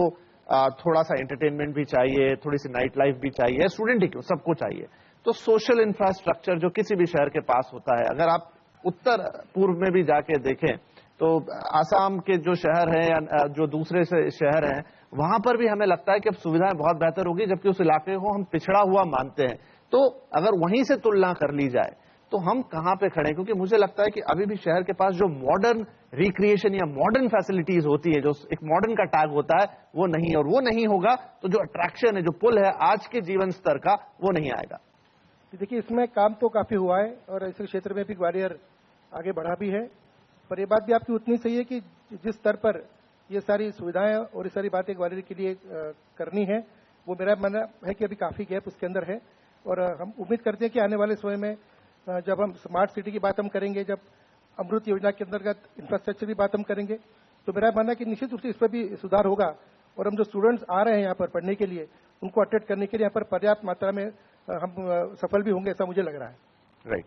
थोड़ा सा एंटरटेनमेंट भी चाहिए, थोड़ी सी नाइट लाइफ भी चाहिए. स्टूडेंट ही क्यों, सबको चाहिए. तो सोशल इंफ्रास्ट्रक्चर जो किसी भी शहर के पास होता है, अगर आप उत्तर पूर्व में भी जाके देखें तो आसाम के जो शहर हैं या जो दूसरे से शहर हैं, वहां पर भी हमें लगता है कि अब सुविधाएं बहुत बेहतर होगी, जबकि उस इलाके को हम पिछड़ा हुआ मानते हैं. तो अगर वहीं से तुलना कर ली जाए तो हम कहां पे खड़े हैं? क्योंकि मुझे लगता है कि अभी भी शहर के पास जो मॉडर्न रिक्रिएशन या मॉडर्न फैसिलिटीज होती है, जो एक मॉडर्न का टैग होता है, वो नहीं. और वो नहीं होगा तो जो अट्रैक्शन है, जो पुल है आज के जीवन स्तर का, वो नहीं आएगा. देखिए, इसमें काम तो काफी हुआ है और इस क्षेत्र में भी ग्वालियर आगे बढ़ा भी है. पर ये बात भी आपकी उतनी सही है कि जिस स्तर पर ये सारी सुविधाएं और ये सारी बातें ग्वालियर के लिए करनी है, वो मेरा मानना है कि अभी काफी गैप उसके अंदर है. और हम उम्मीद करते हैं कि आने वाले समय में जब हम स्मार्ट सिटी की बात हम करेंगे, जब अमृत योजना के अंतर्गत इंफ्रास्ट्रक्चर की बात हम करेंगे, तो मेरा मानना है कि निश्चित रूप से इस पर भी सुधार होगा. और हम जो स्टूडेंट्स आ रहे हैं यहाँ पर पढ़ने के लिए, उनको अटेंड करने के लिए यहाँ पर पर्याप्त मात्रा में हम सफल भी होंगे, ऐसा मुझे लग रहा है. राइट.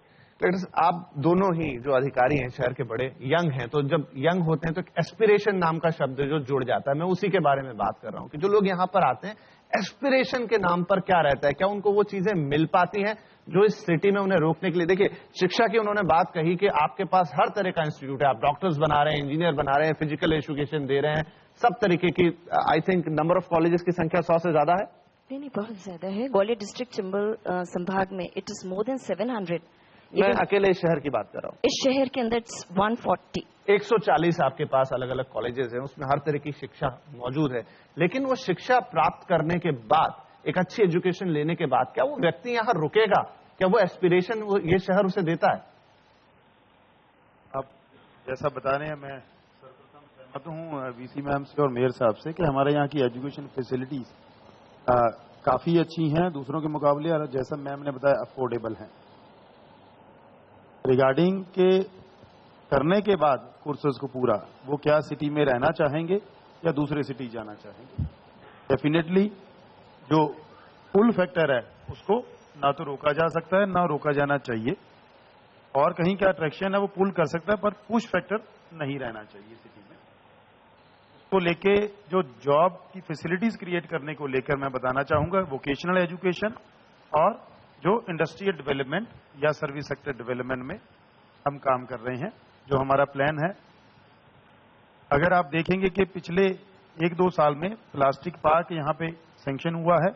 आप दोनों ही जो अधिकारी हैं शहर के बड़े यंग हैं, तो जब यंग होते हैं तो एस्पिरेशन नाम का शब्द जो जुड़ जाता है, मैं उसी के बारे में बात कर रहा हूं कि जो लोग यहाँ पर आते हैं, एस्पिरेशन के नाम पर क्या रहता है? क्या उनको वो चीजें मिल पाती हैं जो इस सिटी में उन्हें रोकने के लिए? देखिए, शिक्षा की उन्होंने बात कही कि आपके पास हर तरह का इंस्टीट्यूट है, आप डॉक्टर्स बना रहे हैं, इंजीनियर बना रहे हैं, फिजिकल एजुकेशन दे रहे हैं, सब तरीके की. I think number of colleges की संख्या 100 से ज्यादा है. नहीं, बहुत ज्यादा है. ग्वालियर डिस्ट्रिक्ट चंबल संभाग में इट इज मोर देन 700. मैं अकेले शहर की बात कर रहा हूँ। इस शहर के अंदर 140 140 आपके पास अलग अलग कॉलेजेस हैं, उसमें हर तरह की शिक्षा मौजूद है। लेकिन वो शिक्षा प्राप्त करने के बाद, एक अच्छी एजुकेशन लेने के बाद, क्या वो व्यक्ति यहाँ रुकेगा? क्या वो एस्पिरेशन ये शहर उसे देता है? आप जैसा बता रहे हैं, मैं सर्वप्रथम सहमत हूँ वीसी मैम से और मेयर साहब से कि हमारे यहाँ की एजुकेशन फैसिलिटीज काफी अच्छी हैं दूसरों के मुकाबले, और जैसा मैम ने बताया अफोर्डेबल हैं। रिगार्डिंग के करने के बाद कोर्सेज को पूरा, वो क्या सिटी में रहना चाहेंगे या दूसरे सिटी जाना चाहेंगे, डेफिनेटली जो पुल फैक्टर है उसको ना तो रोका जा सकता है ना रोका जाना चाहिए, और कहीं क्या अट्रैक्शन है वो पुल कर सकता है, पर पुश फैक्टर नहीं रहना चाहिए सिटी में। उसको लेके जो जॉब की फैसिलिटीज क्रिएट करने को लेकर मैं बताना चाहूंगा, वोकेशनल एजुकेशन और जो इंडस्ट्रियल डेवलपमेंट या सर्विस सेक्टर डेवलपमेंट में हम काम कर रहे हैं, जो हमारा प्लान है। अगर आप देखेंगे कि पिछले 1-2 साल में प्लास्टिक पार्क यहाँ पे सैंक्शन हुआ है,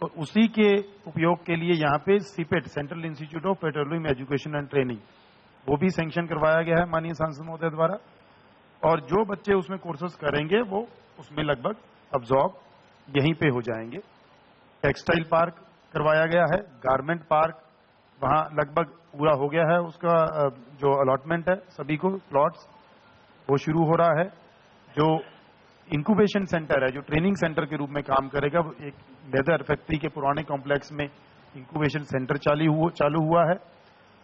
तो उसी के उपयोग के लिए यहाँ पे CIPET, central institute of petroleum education and training, वो भी सैंक्शन करवाया गया है माननीय सांसद महोदय द्वारा, और जो बच्चे उसमें कोर्सेज करेंगे वो उसमें लगभग अब्जॉर्ब यहीं पे हो जाएंगे। टेक्सटाइल पार्क करवाया गया है, गारमेंट पार्क वहां लगभग पूरा हो गया है, उसका जो अलॉटमेंट है सभी को प्लॉट्स वो शुरू हो रहा है। जो इंक्यूबेशन सेंटर है, जो ट्रेनिंग सेंटर के रूप में काम करेगा, वो एक लेदर फैक्ट्री के पुराने कॉम्प्लेक्स में इंक्यूबेशन सेंटर चालू हुआ है।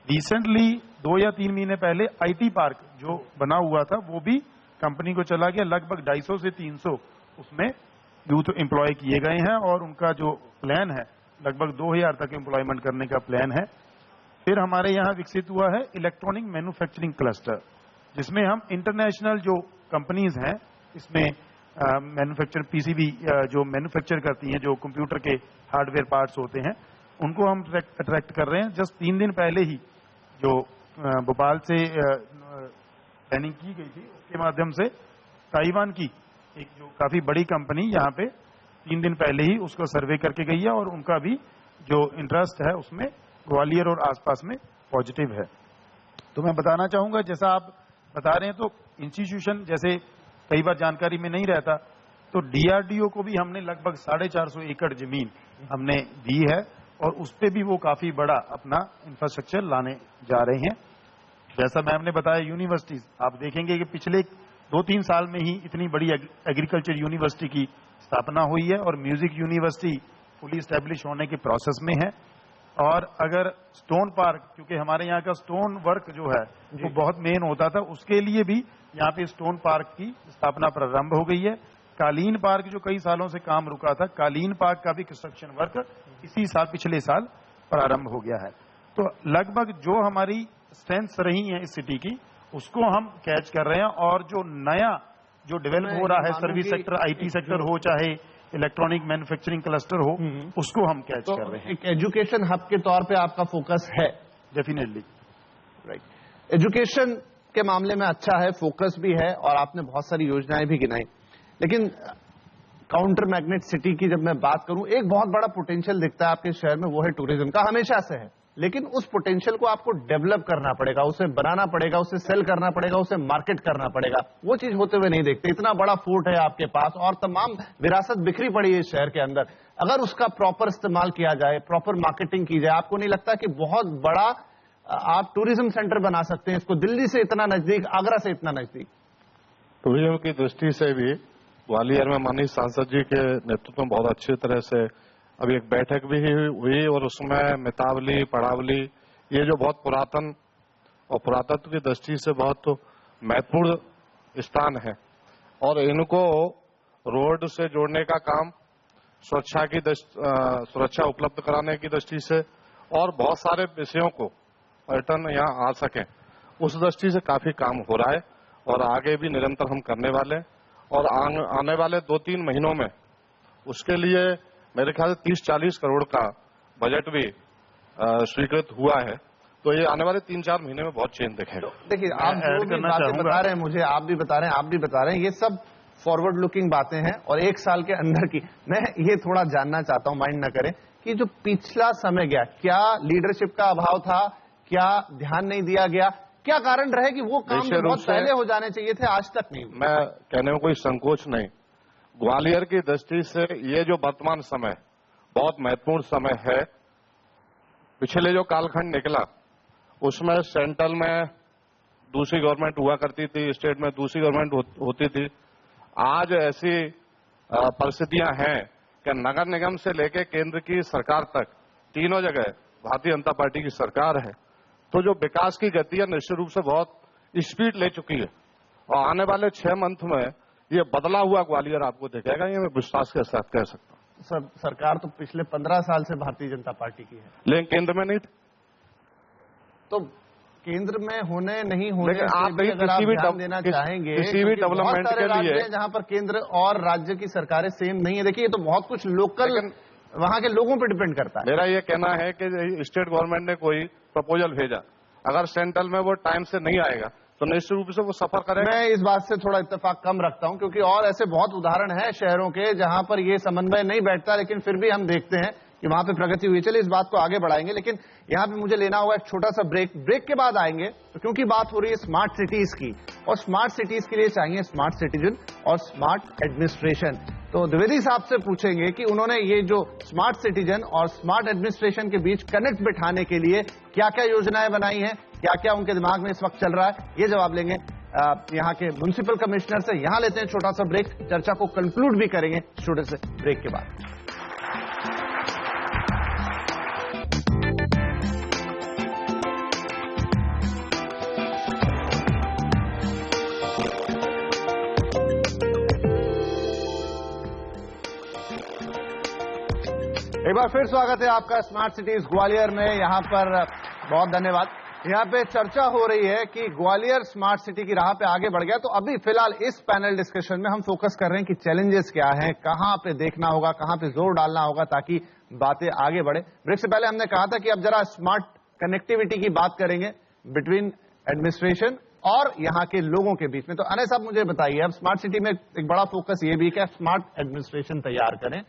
रिसेंटली 2 या 3 महीने पहले आईटी पार्क जो बना हुआ था वो भी कंपनी को चला गया, लगभग 250 से 300 उसमें यूथ एम्प्लॉय किए गए हैं, और उनका जो प्लान है लगभग 2000 तक एम्प्लॉयमेंट करने का प्लान है। फिर हमारे यहाँ विकसित हुआ है इलेक्ट्रॉनिक मैन्युफैक्चरिंग क्लस्टर, जिसमें हम इंटरनेशनल जो कंपनीज हैं इसमें मैन्युफैक्चर पीसीबी जो मैन्युफैक्चर करती हैं, जो कंप्यूटर के हार्डवेयर पार्ट्स होते हैं, उनको हम अट्रैक्ट कर रहे हैं। जस्ट 3 दिन पहले ही जो भोपाल से प्लानिंग की गई थी, उसके माध्यम से ताइवान की एक जो काफी बड़ी कंपनी यहाँ पे 3 दिन पहले ही उसको सर्वे करके गई है, और उनका भी जो इंटरेस्ट है उसमें ग्वालियर और आसपास में पॉजिटिव है। तो मैं बताना चाहूंगा, जैसा आप बता रहे हैं, तो इंस्टीट्यूशन जैसे कई बार जानकारी में नहीं रहता, तो डीआरडीओ को भी हमने लगभग 450 एकड़ जमीन हमने दी है, और उस पे भी वो काफी बड़ा अपना इंफ्रास्ट्रक्चर लाने जा रहे हैं। जैसा मैम ने बताया, यूनिवर्सिटीज आप देखेंगे कि पिछले 2-3 साल में ही इतनी बड़ी एग्रीकल्चर यूनिवर्सिटी की स्थापना हुई है, और म्यूजिक यूनिवर्सिटी फुली स्टैब्लिश होने के प्रोसेस में है। और अगर स्टोन पार्क, क्योंकि हमारे यहाँ का स्टोन वर्क जो है वो बहुत मेन होता था, उसके लिए भी यहाँ पे स्टोन पार्क की स्थापना प्रारंभ हो गई है। कालीन पार्क जो कई सालों से काम रुका था, कालीन पार्क का भी कंस्ट्रक्शन वर्क इसी साल, पिछले साल प्रारंभ हो गया है। तो लगभग जो हमारी स्ट्रेंथ्स रही हैं इस सिटी की, उसको हम कैच कर रहे हैं, और जो नया जो डेवलप हो रहा है, सर्विस सेक्टर, आईटी सेक्टर हो, चाहे इलेक्ट्रॉनिक मैन्युफैक्चरिंग क्लस्टर हो, उसको हम कैच कर रहे हैं। एक एजुकेशन हब के तौर पे आपका फोकस है? Definitely right. एजुकेशन के मामले में अच्छा है, फोकस भी है, और आपने बहुत सारी योजनाएं भी गिनाई। लेकिन काउंटर मैग्नेट सिटी की जब मैं बात करूं, एक बहुत बड़ा पोटेंशियल दिखता है आपके शहर में, वो है टूरिज्म का, हमेशा से है। लेकिन उस पोटेंशियल को आपको डेवलप करना पड़ेगा, उसे बनाना पड़ेगा, उसे सेल करना पड़ेगा, उसे मार्केट करना पड़ेगा। वो चीज होते हुए नहीं देखते। इतना बड़ा फोर्ट है आपके पास, और तमाम विरासत बिखरी पड़ी है इस शहर के अंदर। अगर उसका प्रॉपर इस्तेमाल किया जाए, प्रॉपर मार्केटिंग की जाए, आपको नहीं लगता कि बहुत बड़ा आप टूरिज्म सेंटर बना सकते हैं इसको? दिल्ली से इतना नजदीक, आगरा से इतना नजदीक। टूरिज्म की दृष्टि से भी ग्वालियर में माननीय सांसद जी के नेतृत्व में बहुत अच्छी तरह से अभी एक बैठक भी हुई, और उसमें मितावली, पड़ावली, ये जो बहुत पुरातन और पुरातत्व की दृष्टि से बहुत महत्वपूर्ण स्थान है, और इनको रोड से जोड़ने का काम, सुरक्षा उपलब्ध कराने की दृष्टि से, और बहुत सारे विषयों को पर्यटन यहाँ आ सके, उस दृष्टि से काफी काम हो रहा है, और आगे भी निरंतर हम करने वाले हैं। और आने वाले 2-3 महीनों में उसके लिए मेरे ख्याल से 30-40 करोड़ का बजट भी स्वीकृत हुआ है। तो ये आने वाले 3-4 महीने में बहुत चेंज दिखेगा। देखिए, आप जो भी बातें बता रहे हैं मुझे, आप भी बता रहे हैं, आप भी बता रहे हैं, ये सब फॉरवर्ड लुकिंग बातें हैं, और 1 साल के अंदर की। मैं ये थोड़ा जानना चाहता हूं, माइंड ना करें, कि जो पिछला समय गया, क्या लीडरशिप का अभाव था, क्या ध्यान नहीं दिया गया? क्या कारण रहे कि वो काम तो बहुत पहले हो जाने चाहिए थे, आज तक नहीं? मैं कहने में कोई संकोच नहीं। ग्वालियर की दृष्टि से ये जो वर्तमान समय बहुत महत्वपूर्ण समय है। पिछले जो कालखंड निकला उसमें सेंट्रल में दूसरी गवर्नमेंट हुआ करती थी, स्टेट में दूसरी गवर्नमेंट होती थी। आज ऐसी परिस्थितियां हैं कि नगर निगम से लेकर केंद्र की सरकार तक तीनों जगह भारतीय जनता पार्टी की सरकार है। तो जो विकास की गति है निश्चित रूप से बहुत स्पीड ले चुकी है और आने वाले 6 मंथ में ये बदला हुआ ग्वालियर आपको दिखेगा, ये मैं विश्वास के साथ कह सकता हूँ। सरकार तो पिछले 15 साल से भारतीय जनता पार्टी की है, लेकिन केंद्र में नहीं थी। तो केंद्र में होने नहीं होने लेकिन आप अगर आप ध्यान देना चाहेंगे किसी भी डेवलपमेंट के लिए जहां पर केंद्र और राज्य की सरकारें सेम नहीं है। देखिए ये तो बहुत कुछ लोकल वहां के लोगों पर डिपेंड करता है। मेरा ये कहना है कि स्टेट गवर्नमेंट ने कोई प्रपोजल भेजा, अगर सेंट्रल में वो टाइम से नहीं आएगा तो निश्चित रूप से वो सफर करेगा। मैं इस बात से थोड़ा इत्तेफाक कम रखता हूं, क्योंकि और ऐसे बहुत उदाहरण हैं शहरों के जहां पर ये समन्वय नहीं बैठता, लेकिन फिर भी हम देखते हैं कि वहां पे प्रगति हुई। चलिए इस बात को आगे बढ़ाएंगे, लेकिन यहां पे मुझे लेना होगा एक छोटा सा ब्रेक के बाद आएंगे। तो क्योंकि बात हो रही है स्मार्ट सिटीज की, और स्मार्ट सिटीज के लिए चाहिए स्मार्ट सिटीजन और स्मार्ट एडमिनिस्ट्रेशन। तो द्विवेदी साहब से पूछेंगे कि उन्होंने ये जो स्मार्ट सिटीजन और स्मार्ट एडमिनिस्ट्रेशन के बीच कनेक्ट बिठाने के लिए क्या क्या योजनाएं बनाई हैं, क्या क्या उनके दिमाग में इस वक्त चल रहा है, ये जवाब लेंगे यहाँ के म्युनिसिपल कमिश्नर से। यहां लेते हैं छोटा सा ब्रेक, चर्चा को कंक्लूड भी करेंगे स्टूडियो से ब्रेक के बाद। एक बार फिर स्वागत है आपका स्मार्ट सिटीज ग्वालियर में। यहां पर बहुत धन्यवाद। यहां पे चर्चा हो रही है कि ग्वालियर स्मार्ट सिटी की राह पे आगे बढ़ गया। तो अभी फिलहाल इस पैनल डिस्कशन में हम फोकस कर रहे हैं कि चैलेंजेस क्या हैं, कहां पे देखना होगा, कहां पे जोर डालना होगा ताकि बातें आगे बढ़े। ब्रेक से पहले हमने कहा था कि अब जरा स्मार्ट कनेक्टिविटी की बात करेंगे बिटवीन एडमिनिस्ट्रेशन और यहाँ के लोगों के बीच में। तो अनय साहब मुझे बताइए, अब स्मार्ट सिटी में एक बड़ा फोकस ये भी है कि स्मार्ट एडमिनिस्ट्रेशन तैयार करें,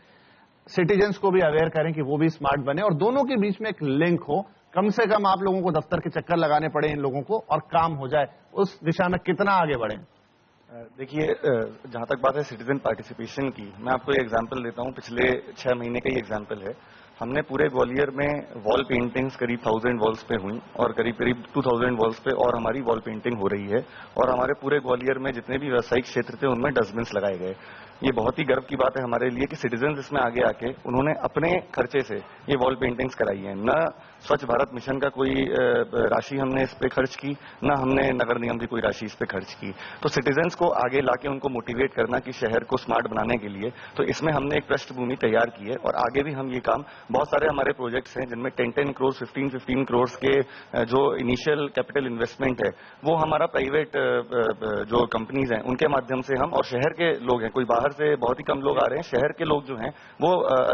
सिटीजन्स को भी अवेयर करें कि वो भी स्मार्ट बने और दोनों के बीच में एक लिंक हो। कम से कम आप लोगों को दफ्तर के चक्कर लगाने पड़े इन लोगों को और काम हो जाए। उस दिशा में कितना आगे बढ़े? देखिए, जहां तक बात है सिटीजन पार्टिसिपेशन की, मैं आपको एक एग्जांपल देता हूं। पिछले 6 महीने का ही एग्जांपल है। हमने पूरे ग्वालियर में वॉल पेंटिंग्स करीब 1000 वॉल्स पे हुई और करीब 2000 वॉल्स पे और हमारी वॉल पेंटिंग हो रही है। और हमारे पूरे ग्वालियर में जितने भी व्यावसायिक क्षेत्र थे उनमें डस्टबिन्स लगाए गए। ये बहुत ही गर्व की बात है हमारे लिए कि सिटीजन इसमें आगे आके उन्होंने अपने खर्चे से ये वॉल पेंटिंग्स कराई है। न स्वच्छ भारत मिशन का कोई राशि हमने इस पे खर्च की, न हमने नगर निगम की कोई राशि इस पे खर्च की। तो सिटीजन्स को आगे लाके उनको मोटिवेट करना कि शहर को स्मार्ट बनाने के लिए, तो इसमें हमने एक पृष्ठभूमि तैयार की है। और आगे भी हम ये काम, बहुत सारे हमारे प्रोजेक्ट्स हैं जिनमें 10-10 करोड़ 15-15 करोड़ के जो इनिशियल कैपिटल इन्वेस्टमेंट है वो हमारा प्राइवेट जो कंपनीज हैं उनके माध्यम से हम, और शहर के लोग हैं, कोई बाहर से बहुत ही कम लोग आ रहे हैं, शहर के लोग जो हैं वो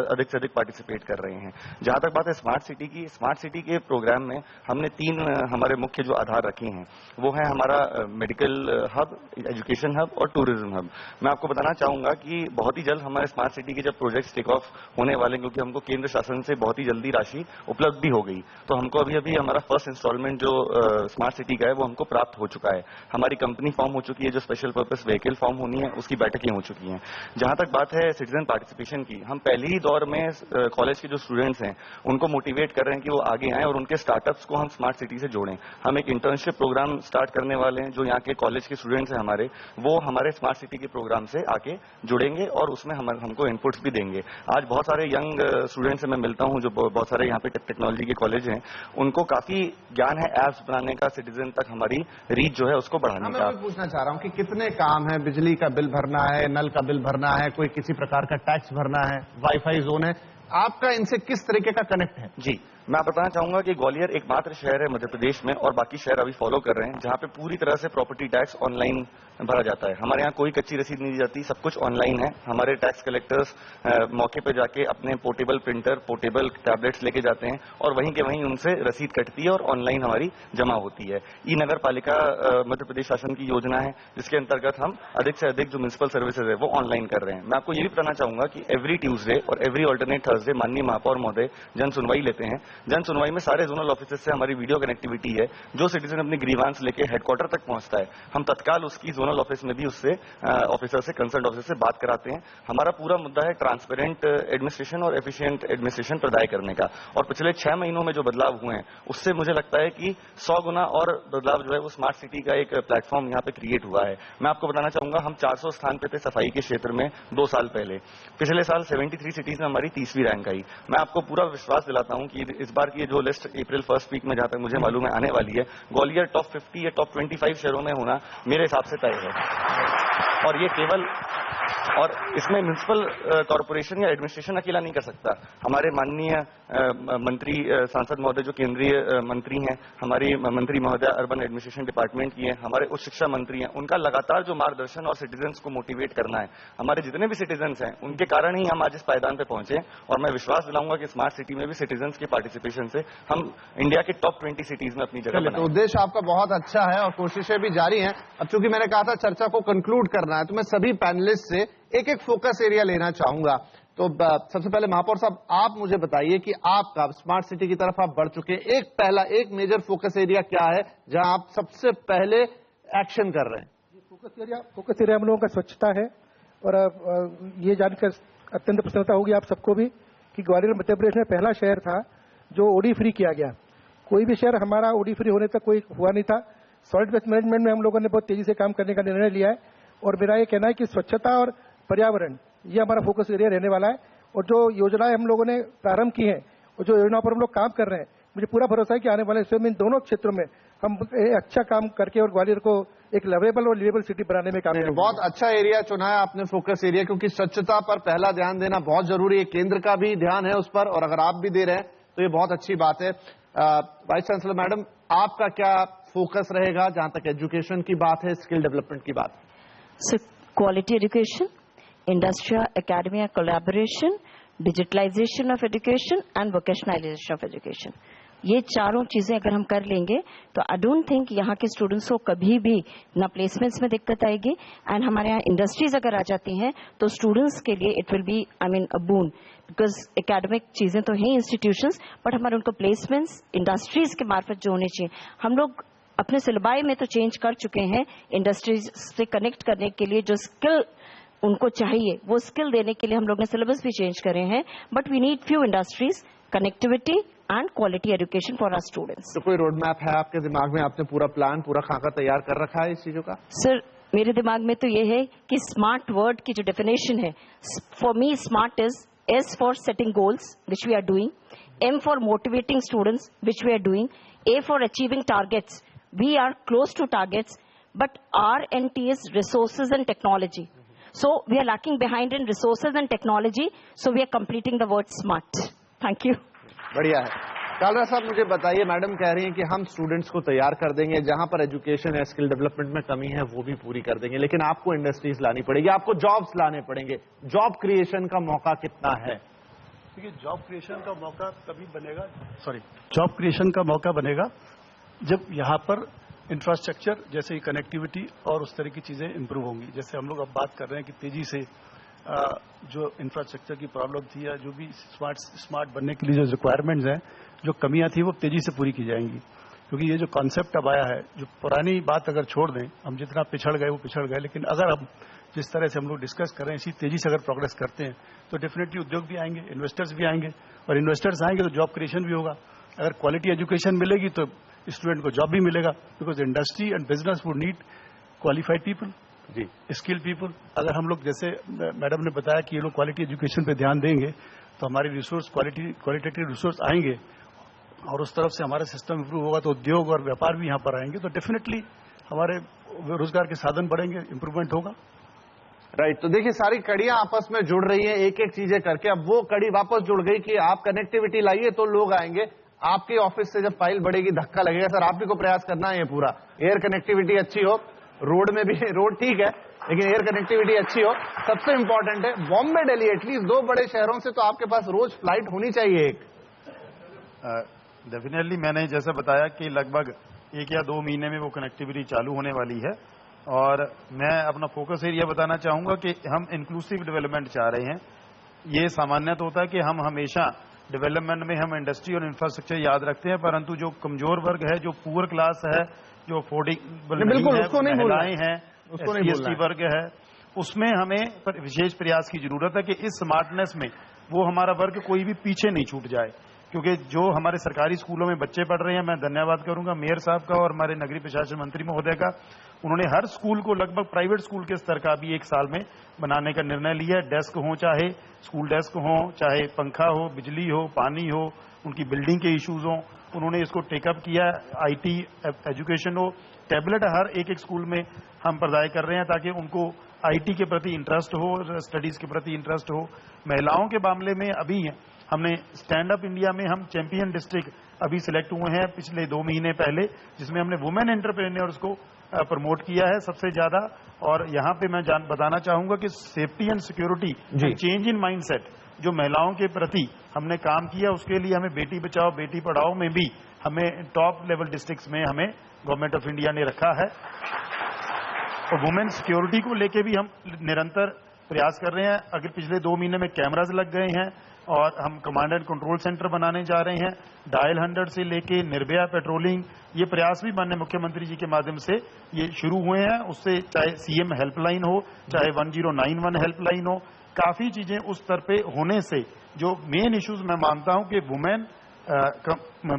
अधिक से अधिक पार्टिसिपेट कर रहे हैं। जहां तक बात है स्मार्ट सिटी की, स्मार्ट सिटी के प्रोग्राम में हमने 3 हमारे मुख्य जो आधार रखे हैं वो है हमारा मेडिकल हब, एजुकेशन हब और टूरिज्म हब। मैं आपको बताना चाहूंगा कि बहुत ही जल्द हमारे स्मार्ट सिटी के जब प्रोजेक्ट्स टेक ऑफ होने वाले, क्योंकि हमको केंद्र शासन से बहुत ही जल्दी राशि उपलब्ध भी हो गई, तो हमको अभी हमारा फर्स्ट इंस्टॉलमेंट जो स्मार्ट सिटी का है वो हमको प्राप्त हो चुका है। हमारी कंपनी फॉर्म हो चुकी है, जो स्पेशल पर्पस व्हीकल फॉर्म होनी है उसकी बैठकें हो चुकी हैं। जहां तक बात है सिटीजन पार्टिसिपेशन की, हम पहले ही दौर में कॉलेज के जो स्टूडेंट्स हैं उनको मोटिवेट कर रहे हैं कि वो आगे आएं और उनके स्टार्टअप्स को हम स्मार्ट सिटी से जोड़ें। हम एक इंटर्नशिप प्रोग्राम स्टार्ट करने वाले हैं। जो यहाँ के कॉलेज के स्टूडेंट्स हैं हमारे, वो हमारे स्मार्ट सिटी के प्रोग्राम से आके जुड़ेंगे और उसमें हमको इनपुट्स भी देंगे। आज बहुत सारे यंग स्टूडेंट्स से मैं मिलता हूँ जो बहुत सारे यहाँ पे टेक्नोलॉजी के कॉलेज हैं, उनको काफी ज्ञान है ऐप्स बनाने का, सिटीजन तक हमारी रीच जो है उसको बढ़ाने का। मैं पूछना चाह रहा हूँ कि कितने काम है, बिजली का बिल भरना है, नल का बिल भरना है, कोई किसी प्रकार का टैक्स भरना है, वाईफाई जोन है, आपका इनसे किस तरीके का कनेक्ट है? जी, मैं बताना चाहूंगा कि ग्वालियर एकमात्र शहर है मध्य प्रदेश में, और बाकी शहर अभी फॉलो कर रहे हैं, जहां पे पूरी तरह से प्रॉपर्टी टैक्स ऑनलाइन भरा जाता है। हमारे यहाँ कोई कच्ची रसीद नहीं दी जाती, सब कुछ ऑनलाइन है। हमारे टैक्स कलेक्टर्स मौके पे जाके अपने पोर्टेबल प्रिंटर, पोर्टेबल टैबलेट्स लेके जाते हैं और वहीं के वहीं उनसे रसीद कटती है और ऑनलाइन हमारी जमा होती है। ई नगर पालिका मध्य प्रदेश शासन की योजना है जिसके अंतर्गत हम अधिक से अधिक जो म्युनिसिपल सर्विसेज है वो ऑनलाइन कर रहे हैं। मैं आपको ये भी बताना चाहूंगा कि एवरी ट्यूजडे और एवरी ऑल्टरनेट थर्सडे माननीय महापौर महोदय जन सुनवाई लेते हैं। जन सुनवाई में सारे जोनल ऑफिसर्स से हमारी वीडियो कनेक्टिविटी है। जो सिटीजन अपनी ग्रीवांस लेके हेडक्वार्टर तक पहुंचता है, हम तत्काल उसकी जोनल ऑफिस में भी उससे ऑफिसर से, कंसर्न ऑफिसर से बात कराते हैं। हमारा पूरा मुद्दा है ट्रांसपेरेंट एडमिनिस्ट्रेशन और एफिशिएंट एडमिनिस्ट्रेशन प्रदाय करने का। और पिछले 6 महीनों में जो बदलाव हुए हैं उससे मुझे लगता है कि 100 गुना और बदलाव जो है वो स्मार्ट सिटी का एक प्लेटफॉर्म यहाँ पे क्रिएट हुआ है। मैं आपको बताना चाहूंगा, हम 400 स्थान पे थे सफाई के क्षेत्र में 2 साल पहले। पिछले साल 73 सिटीज में हमारी 30वीं रैंक आई। मैं आपको पूरा विश्वास दिलाता हूं कि इस बार की जो लिस्ट अप्रैल फर्स्ट वीक में जहां तक मुझे मालूम है आने वाली है, ग्वालियर टॉप 50 या टॉप 25 शहरों में होना मेरे हिसाब से तय है। और ये केवल, और इसमें म्युनिसिपल कॉर्पोरेशन या एडमिनिस्ट्रेशन अकेला नहीं कर सकता। हमारे माननीय मंत्री सांसद महोदय जो केंद्रीय मंत्री हैं, हमारी मंत्री महोदय अर्बन एडमिनिस्ट्रेशन डिपार्टमेंट की हैं, हमारे उच्च शिक्षा मंत्री हैं, उनका लगातार जो मार्गदर्शन और सिटीजन्स को मोटिवेट करना है, हमारे जितने भी सिटीजन्स हैं उनके कारण ही हम आज इस पायदान पे पहुंचे। और मैं विश्वास दिलाऊंगा कि स्मार्ट सिटी में भी सिटीजन्स के पार्टिसिपेशन से हम इंडिया के टॉप 20 सिटीज में अपनी जगह बनाएंगे। तो उद्देश्य आपका बहुत अच्छा है और कोशिशें भी जारी हैं। अब चूंकि मैंने कहा था चर्चा को कंक्लूड करना है, तो मैं सभी पैनलिस्ट से एक एक फोकस एरिया लेना चाहूंगा। तो सबसे पहले महापौर साहब, आप मुझे बताइए कि आपका स्मार्ट सिटी की तरफ आप बढ़ चुके हैं, एक मेजर फोकस एरिया क्या है जहां आप सबसे पहले एक्शन कर रहे हैं? फोकस एरिया हम लोगों का स्वच्छता है। और ये जानकर अत्यंत प्रसन्नता होगी आप सबको भी कि ग्वालियर मध्य प्रदेश में पहला शहर था जो ओडी फ्री किया गया। कोई भी शहर हमारा ओडी फ्री होने तक कोई हुआ नहीं था। सॉलिड वेस्ट मैनेजमेंट में हम लोगों ने बहुत तेजी से काम करने का निर्णय लिया है। और मेरा ये कहना है कि स्वच्छता और पर्यावरण ये हमारा फोकस एरिया रहने वाला है। और जो योजनाएं हम लोगों ने प्रारंभ की हैं और जो योजनाओं पर हम लोग काम कर रहे हैं, मुझे पूरा भरोसा है कि आने वाले समय में इन दोनों क्षेत्रों में हम अच्छा काम करके और ग्वालियर को एक लवेबल और लिवेबल सिटी बनाने में काम करेंगे। बहुत अच्छा एरिया चुना है आपने फोकस एरिया, क्योंकि स्वच्छता पर पहला ध्यान देना बहुत जरूरी है। केंद्र का भी ध्यान है उस पर, और अगर आप भी दे रहे हैं तो ये बहुत अच्छी बात है। वाइस चांसलर मैडम, आपका क्या फोकस रहेगा जहां तक एजुकेशन की बात है, स्किल डेवलपमेंट की बात है? So, quality education, industrial academia collaboration, digitalization of education and vocationalization of education. ये चारों चीजें अगर हम कर लेंगे तो आई डोंट थिंक यहाँ के स्टूडेंट्स को कभी भी ना प्लेसमेंट्स में दिक्कत आएगी। एंड हमारे यहाँ इंडस्ट्रीज अगर आ जाती हैं तो स्टूडेंट्स के लिए it will be a boon, because academic चीजें तो हैं इंस्टीट्यूशंस, बट हमारे उनको प्लेसमेंट्स इंडस्ट्रीज के मार्फत जो होने चाहिए। हम लोग अपने सिलेबाई में तो चेंज कर चुके हैं, इंडस्ट्रीज से कनेक्ट करने के लिए जो स्किल उनको चाहिए वो स्किल देने के लिए हम लोग ने सिलेबस भी चेंज करे हैं। But we need few industries, connectivity and quality education for our students. तो कोई रोड मैप है आपके दिमाग में? आपने पूरा प्लान, पूरा खाका तैयार कर रखा है इस चीजों का? सर, मेरे दिमाग में तो ये है कि स्मार्ट वर्ड की जो डेफिनेशन है, for me smart is S for setting goals, which we are doing, M for motivating students, which we are doing, A for achieving targets. We are close to targets, but R&T is resources and technology. So we are lacking behind in resources and technology, so we are completing the word smart. Thank you. बढ़िया है। कालरा साहब, मुझे बताइए, मैडम कह रही हैं कि हम स्टूडेंट्स को तैयार कर देंगे, जहां पर एजुकेशन है, स्किल डेवलपमेंट में कमी है वो भी पूरी कर देंगे, लेकिन आपको इंडस्ट्रीज लानी पड़ेगी, आपको जॉब्स लाने पड़ेंगे। जॉब क्रिएशन का मौका कितना है? देखिए, जॉब क्रिएशन का मौका तभी बनेगा, जॉब क्रिएशन का मौका बनेगा जब यहाँ पर इंफ्रास्ट्रक्चर जैसे कनेक्टिविटी और उस तरह की चीजें इंप्रूव होंगी। जैसे हम लोग अब बात कर रहे हैं कि तेजी से जो इंफ्रास्ट्रक्चर की प्रॉब्लम थी या जो भी स्मार्ट बनने के लिए जो रिक्वायरमेंट्स हैं, जो कमियां थी, वो तेजी से पूरी की जाएंगी। क्योंकि ये जो कॉन्सेप्ट अब आया है, जो पुरानी बात अगर छोड़ दें, हम जितना पिछड़ गए वो पिछड़ गए, लेकिन अगर अब जिस तरह से हम लोग डिस्कस कर रहे हैं इसी तेजी से अगर प्रोग्रेस करते हैं तो डेफिनेटली उद्योग भी आएंगे, इन्वेस्टर्स भी आएंगे, और इन्वेस्टर्स आएंगे तो जॉब क्रिएशन भी होगा। अगर क्वालिटी एजुकेशन मिलेगी तो स्टूडेंट को जॉब भी मिलेगा, because industry and business would need qualified people, जी, स्किल्ड पीपल। अगर हम लोग, जैसे मैडम ने बताया कि ये लोग क्वालिटी एजुकेशन पे ध्यान देंगे तो हमारी रिसोर्स क्वालिटेटिव रिसोर्स आएंगे और उस तरफ से हमारा सिस्टम इंप्रूव होगा तो उद्योग और व्यापार भी यहाँ पर आएंगे, तो डेफिनेटली हमारे रोजगार के साधन बढ़ेंगे, इंप्रूवमेंट होगा। राइट। तो देखिए, सारी कड़ियां आपस में जुड़ रही हैं, एक एक चीजें करके। अब वो कड़ी वापस जुड़ गई कि आप कनेक्टिविटी लाइए तो लोग आएंगे। आपके ऑफिस से जब फाइल बढ़ेगी धक्का लगेगा। सर, आप ही को प्रयास करना है ये पूरा, एयर कनेक्टिविटी अच्छी हो, रोड में भी, रोड ठीक है लेकिन एयर कनेक्टिविटी अच्छी हो, सबसे इंपॉर्टेंट है। बॉम्बे, दिल्ली, एटलीस्ट 2 बड़े शहरों से तो आपके पास रोज फ्लाइट होनी चाहिए एक। डेफिनेटली मैंने जैसा बताया कि लगभग 1 या 2 महीने में वो कनेक्टिविटी चालू होने वाली है। और मैं अपना फोकस एरिया बताना चाहूंगा कि हम इंक्लूसिव डेवलपमेंट चाह रहे हैं। ये सामान्यतः होता है कि हम हमेशा डेवलपमेंट में हम इंडस्ट्री और इंफ्रास्ट्रक्चर याद रखते हैं, परंतु जो कमजोर वर्ग है, जो पुअर क्लास है, जो अफोर्डेबल बिल्कुल उसको नहीं भूलना महिलाएं हैं, उसको नहीं SC वर्ग है, उसमें हमें विशेष प्रयास की जरूरत है कि इस स्मार्टनेस में वो हमारा वर्ग कोई भी पीछे नहीं छूट जाए। क्योंकि जो हमारे सरकारी स्कूलों में बच्चे पढ़ रहे हैं, मैं धन्यवाद करूंगा मेयर साहब का और हमारे नगरीय प्रशासन मंत्री महोदय का, उन्होंने हर स्कूल को लगभग प्राइवेट स्कूल के स्तर का भी 1 साल में बनाने का निर्णय लिया है। डेस्क हो, चाहे स्कूल डेस्क हो, चाहे पंखा हो, बिजली हो, पानी हो, उनकी बिल्डिंग के इश्यूज हो, उन्होंने इसको टेकअप किया। IT एजुकेशन हो, टैबलेट हर एक स्कूल में हम प्रदाय कर रहे हैं ताकि उनको IT के प्रति इंटरेस्ट हो, स्टडीज के प्रति इंटरेस्ट हो। महिलाओं के मामले में अभी हमने स्टैंड अप इंडिया में हम चैंपियन डिस्ट्रिक्ट अभी सिलेक्ट हुए हैं पिछले 2 महीने पहले, जिसमें हमने वुमेन एंटरप्रेन्योर्स को प्रमोट किया है सबसे ज्यादा। और यहाँ पे मैं बताना चाहूंगा कि safety and security, change in mindset जो महिलाओं के प्रति हमने काम किया, उसके लिए हमें बेटी बचाओ बेटी पढ़ाओ में भी हमें टॉप लेवल डिस्ट्रिक्ट्स में हमें गवर्नमेंट ऑफ इंडिया ने रखा है। और वुमेन सिक्योरिटी को लेके भी हम निरंतर प्रयास कर रहे हैं। अगर पिछले 2 महीने में कैमराज लग गए हैं और हम कमांड एंड कंट्रोल सेंटर बनाने जा रहे हैं। डायल 100 से लेके निर्भया पेट्रोलिंग, ये प्रयास भी माननीय मुख्यमंत्री जी के माध्यम से ये शुरू हुए हैं। उससे चाहे CM हेल्पलाइन हो, चाहे 1091 हेल्पलाइन हो, काफी चीजें उस स्तर पे होने से जो मेन इश्यूज मैं मानता हूं कि वुमेन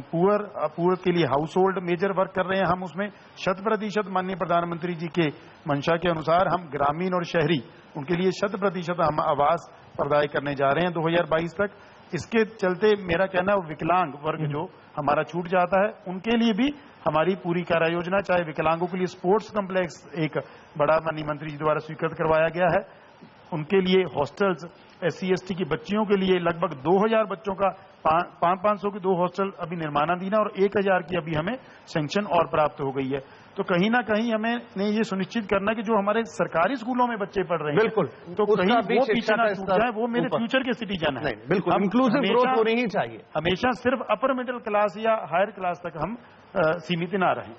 पुअर के लिए हाउस होल्ड मेजर वर्क कर रहे हैं। हम उसमें 100% माननीय प्रधानमंत्री जी के मंशा के अनुसार हम ग्रामीण और शहरी उनके लिए 100% हम आवास प्रदाय करने जा रहे हैं 2022 तक। इसके चलते मेरा कहना है विकलांग वर्ग जो हमारा छूट जाता है, उनके लिए भी हमारी पूरी कार्य योजना, चाहे विकलांगों के लिए स्पोर्ट्स कम्प्लेक्स एक बड़ा माननीय मंत्री जी द्वारा स्वीकृत करवाया गया है, उनके लिए हॉस्टल्स, SC ST की बच्चियों के लिए लगभग 2000 बच्चों का 500 की 2 हॉस्टल अभी निर्माणाधीन है और 1000 की अभी हमें सैंक्शन और प्राप्त हो गई है। तो कहीं ना कहीं हमें ये सुनिश्चित करना कि जो हमारे सरकारी स्कूलों में बच्चे पढ़ रहे हैं, बिल्कुल, तो कहीं वो पीछे ना छूट जाए, वो मेरे फ्यूचर के सिटीजन है। बिल्कुल इंक्लूसिव ग्रोथ होनी ही चाहिए। हमेशा सिर्फ अपर मिडिल क्लास या हायर क्लास तक हम सीमित ना रहें।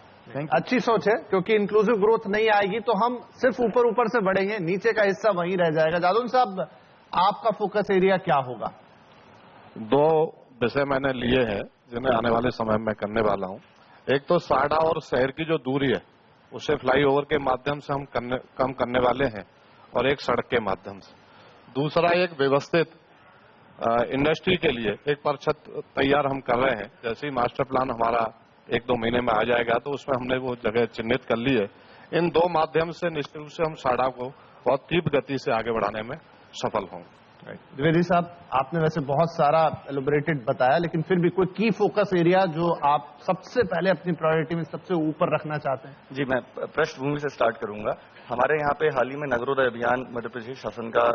अच्छी सोच है, क्योंकि इंक्लूसिव ग्रोथ नहीं आएगी तो हम सिर्फ ऊपर से बढ़ेंगे, नीचे का हिस्सा वहीं रह जाएगा। जादव साहब, आपका फोकस एरिया क्या होगा? 2 विषय मैंने लिए हैं जिन्हें आने वाले समय में करने वाला हूं। एक तो साड़ा और शहर की जो दूरी है उसे फ्लाईओवर के माध्यम से हम कम करने वाले हैं, और एक सड़क के माध्यम से। दूसरा, एक व्यवस्थित इंडस्ट्री के लिए एक परिषद तैयार हम कर रहे हैं। जैसे ही मास्टर प्लान हमारा 1-2 महीने में आ जाएगा तो उसमें हमने वो जगह चिन्हित कर ली है। इन 2 माध्यम से निश्चित रूप से हम साड़ा को बहुत तीव्र गति से आगे बढ़ाने में सफल होंगे। द्विवेदी साहब, आपने वैसे बहुत सारा एलोबरेटेड बताया, लेकिन फिर भी कोई की फोकस एरिया जो आप सबसे पहले अपनी प्रायोरिटी में सबसे ऊपर रखना चाहते हैं? जी, मैं पृष्ठभूमि से स्टार्ट करूंगा। हमारे यहाँ पे हाल ही में नगरोदय अभियान मध्य प्रदेश शासन का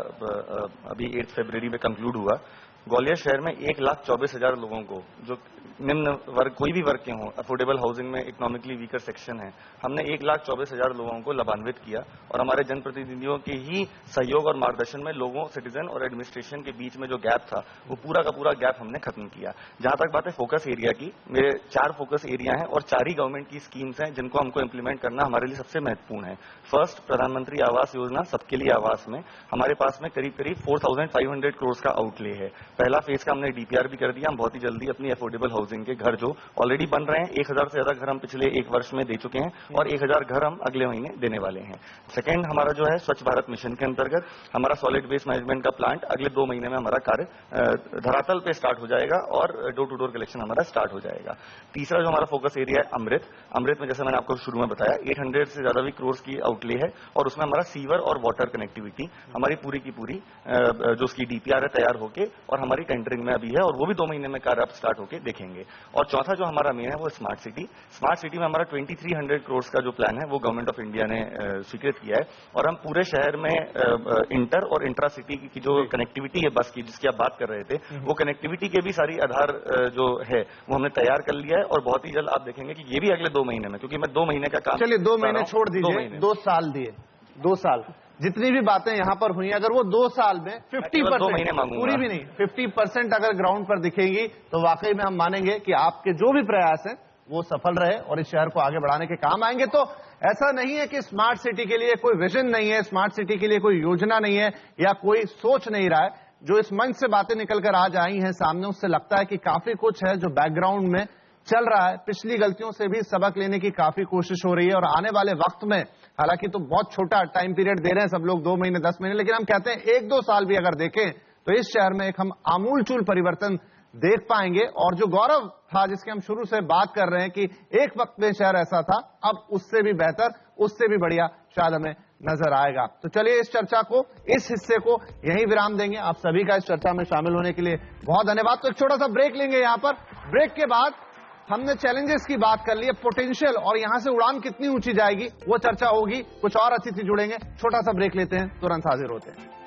अभी 8 फरवरी में कंक्लूड हुआ। ग्वालियर शहर में 1,24,000 लोगों को, जो निम्न वर्ग कोई भी वर्ग के हों, अफोर्डेबल हाउसिंग में इकोनॉमिकली वीकर सेक्शन है, हमने 1,24,000 लोगों को लाभान्वित किया। और हमारे जनप्रतिनिधियों के ही सहयोग और मार्गदर्शन में लोगों, सिटीजन और एडमिनिस्ट्रेशन के बीच में जो गैप था वो पूरा का पूरा गैप हमने खत्म किया। जहां तक बात है फोकस एरिया की, मेरे 4 फोकस एरिया हैं और 4 ही गवर्नमेंट की स्कीम्स हैं जिनको हमको इम्प्लीमेंट करना हमारे लिए सबसे महत्वपूर्ण है। फर्स्ट, प्रधानमंत्री आवास योजना सबके लिए आवास में हमारे पास में करीब 4,500 करोड़ का आउटले है। पहला फेज का हमने DPR भी कर दिया। हम बहुत ही जल्दी अपनी अफोर्डेबल हाउसिंग के घर जो ऑलरेडी बन रहे हैं, 1000 से ज्यादा घर हम पिछले 1 वर्ष में दे चुके हैं और 1000 घर हम अगले महीने देने वाले हैं। सेकेंड, हमारा जो है स्वच्छ भारत मिशन के अंतर्गत हमारा सॉलिड वेस्ट मैनेजमेंट का प्लांट अगले 2 महीने में हमारा कार्य धरातल पे स्टार्ट हो जाएगा और डोर टू डोर कलेक्शन हमारा स्टार्ट हो जाएगा। तीसरा जो हमारा फोकस एरिया है अमृत में जैसे मैंने आपको शुरू में बताया 800 से ज्यादा भी करोड़ की आउटले है और उसमें हमारा सीवर और वाटर कनेक्टिविटी हमारी पूरी की पूरी जो उसकी DPR है तैयार होके और हमारी टेंडरिंग में अभी है और वो भी 2 महीने में कार्य अब स्टार्ट होके देखेंगे। और चौथा जो हमारा मेन है वो स्मार्ट सिटी में हमारा 2300 करोड़ का जो प्लान है वो गवर्नमेंट ऑफ इंडिया ने स्वीकृत किया है और हम पूरे शहर में इंटर और इंट्रा सिटी की जो कनेक्टिविटी है बस की जिसकी आप बात कर रहे थे, वो कनेक्टिविटी के भी सारी आधार जो है वो हमने तैयार कर लिया है और बहुत ही जल्द आप देखेंगे कि ये भी अगले 2 महीने में, क्योंकि मैं 2 महीने का काम, चलिए 2 महीने छोड़ दीजिए, 2 साल दिए, 2 साल जितनी भी बातें यहां पर हुई, अगर वो 2 साल में 50% पूरी भी नहीं 50% अगर ग्राउंड पर दिखेंगी तो वाकई में हम मानेंगे कि आपके जो भी प्रयास हैं वो सफल रहे और इस शहर को आगे बढ़ाने के काम आएंगे। तो ऐसा नहीं है कि स्मार्ट सिटी के लिए कोई विजन नहीं है, स्मार्ट सिटी के लिए कोई योजना नहीं है या कोई सोच नहीं रहा है। जो इस मंच से बातें निकलकर आज आई हैं सामने, उससे लगता है कि काफी कुछ है जो बैकग्राउंड में चल रहा है। पिछली गलतियों से भी सबक लेने की काफी कोशिश हो रही है और आने वाले वक्त में, हालांकि तो बहुत छोटा टाइम पीरियड दे रहे हैं सब लोग, 2 महीने 10 महीने, लेकिन हम कहते हैं 1-2 साल भी अगर देखें तो इस शहर में एक हम आमूलचूल परिवर्तन देख पाएंगे। और जो गौरव था जिसकी हम शुरू से बात कर रहे हैं कि एक वक्त में शहर ऐसा था, अब उससे भी बेहतर, उससे भी बढ़िया शायद हमें नजर आएगा। तो चलिए इस चर्चा को, इस हिस्से को यहीं विराम देंगे। आप सभी का इस चर्चा में शामिल होने के लिए बहुत धन्यवाद। तो एक छोटा सा ब्रेक लेंगे यहाँ पर। ब्रेक के बाद हमने चैलेंजेस की बात कर ली है, पोटेंशियल और यहां से उड़ान कितनी ऊंची जाएगी वो चर्चा होगी। कुछ और अतिथि जुड़ेंगे। छोटा सा ब्रेक लेते हैं, तुरंत हाजिर होते हैं।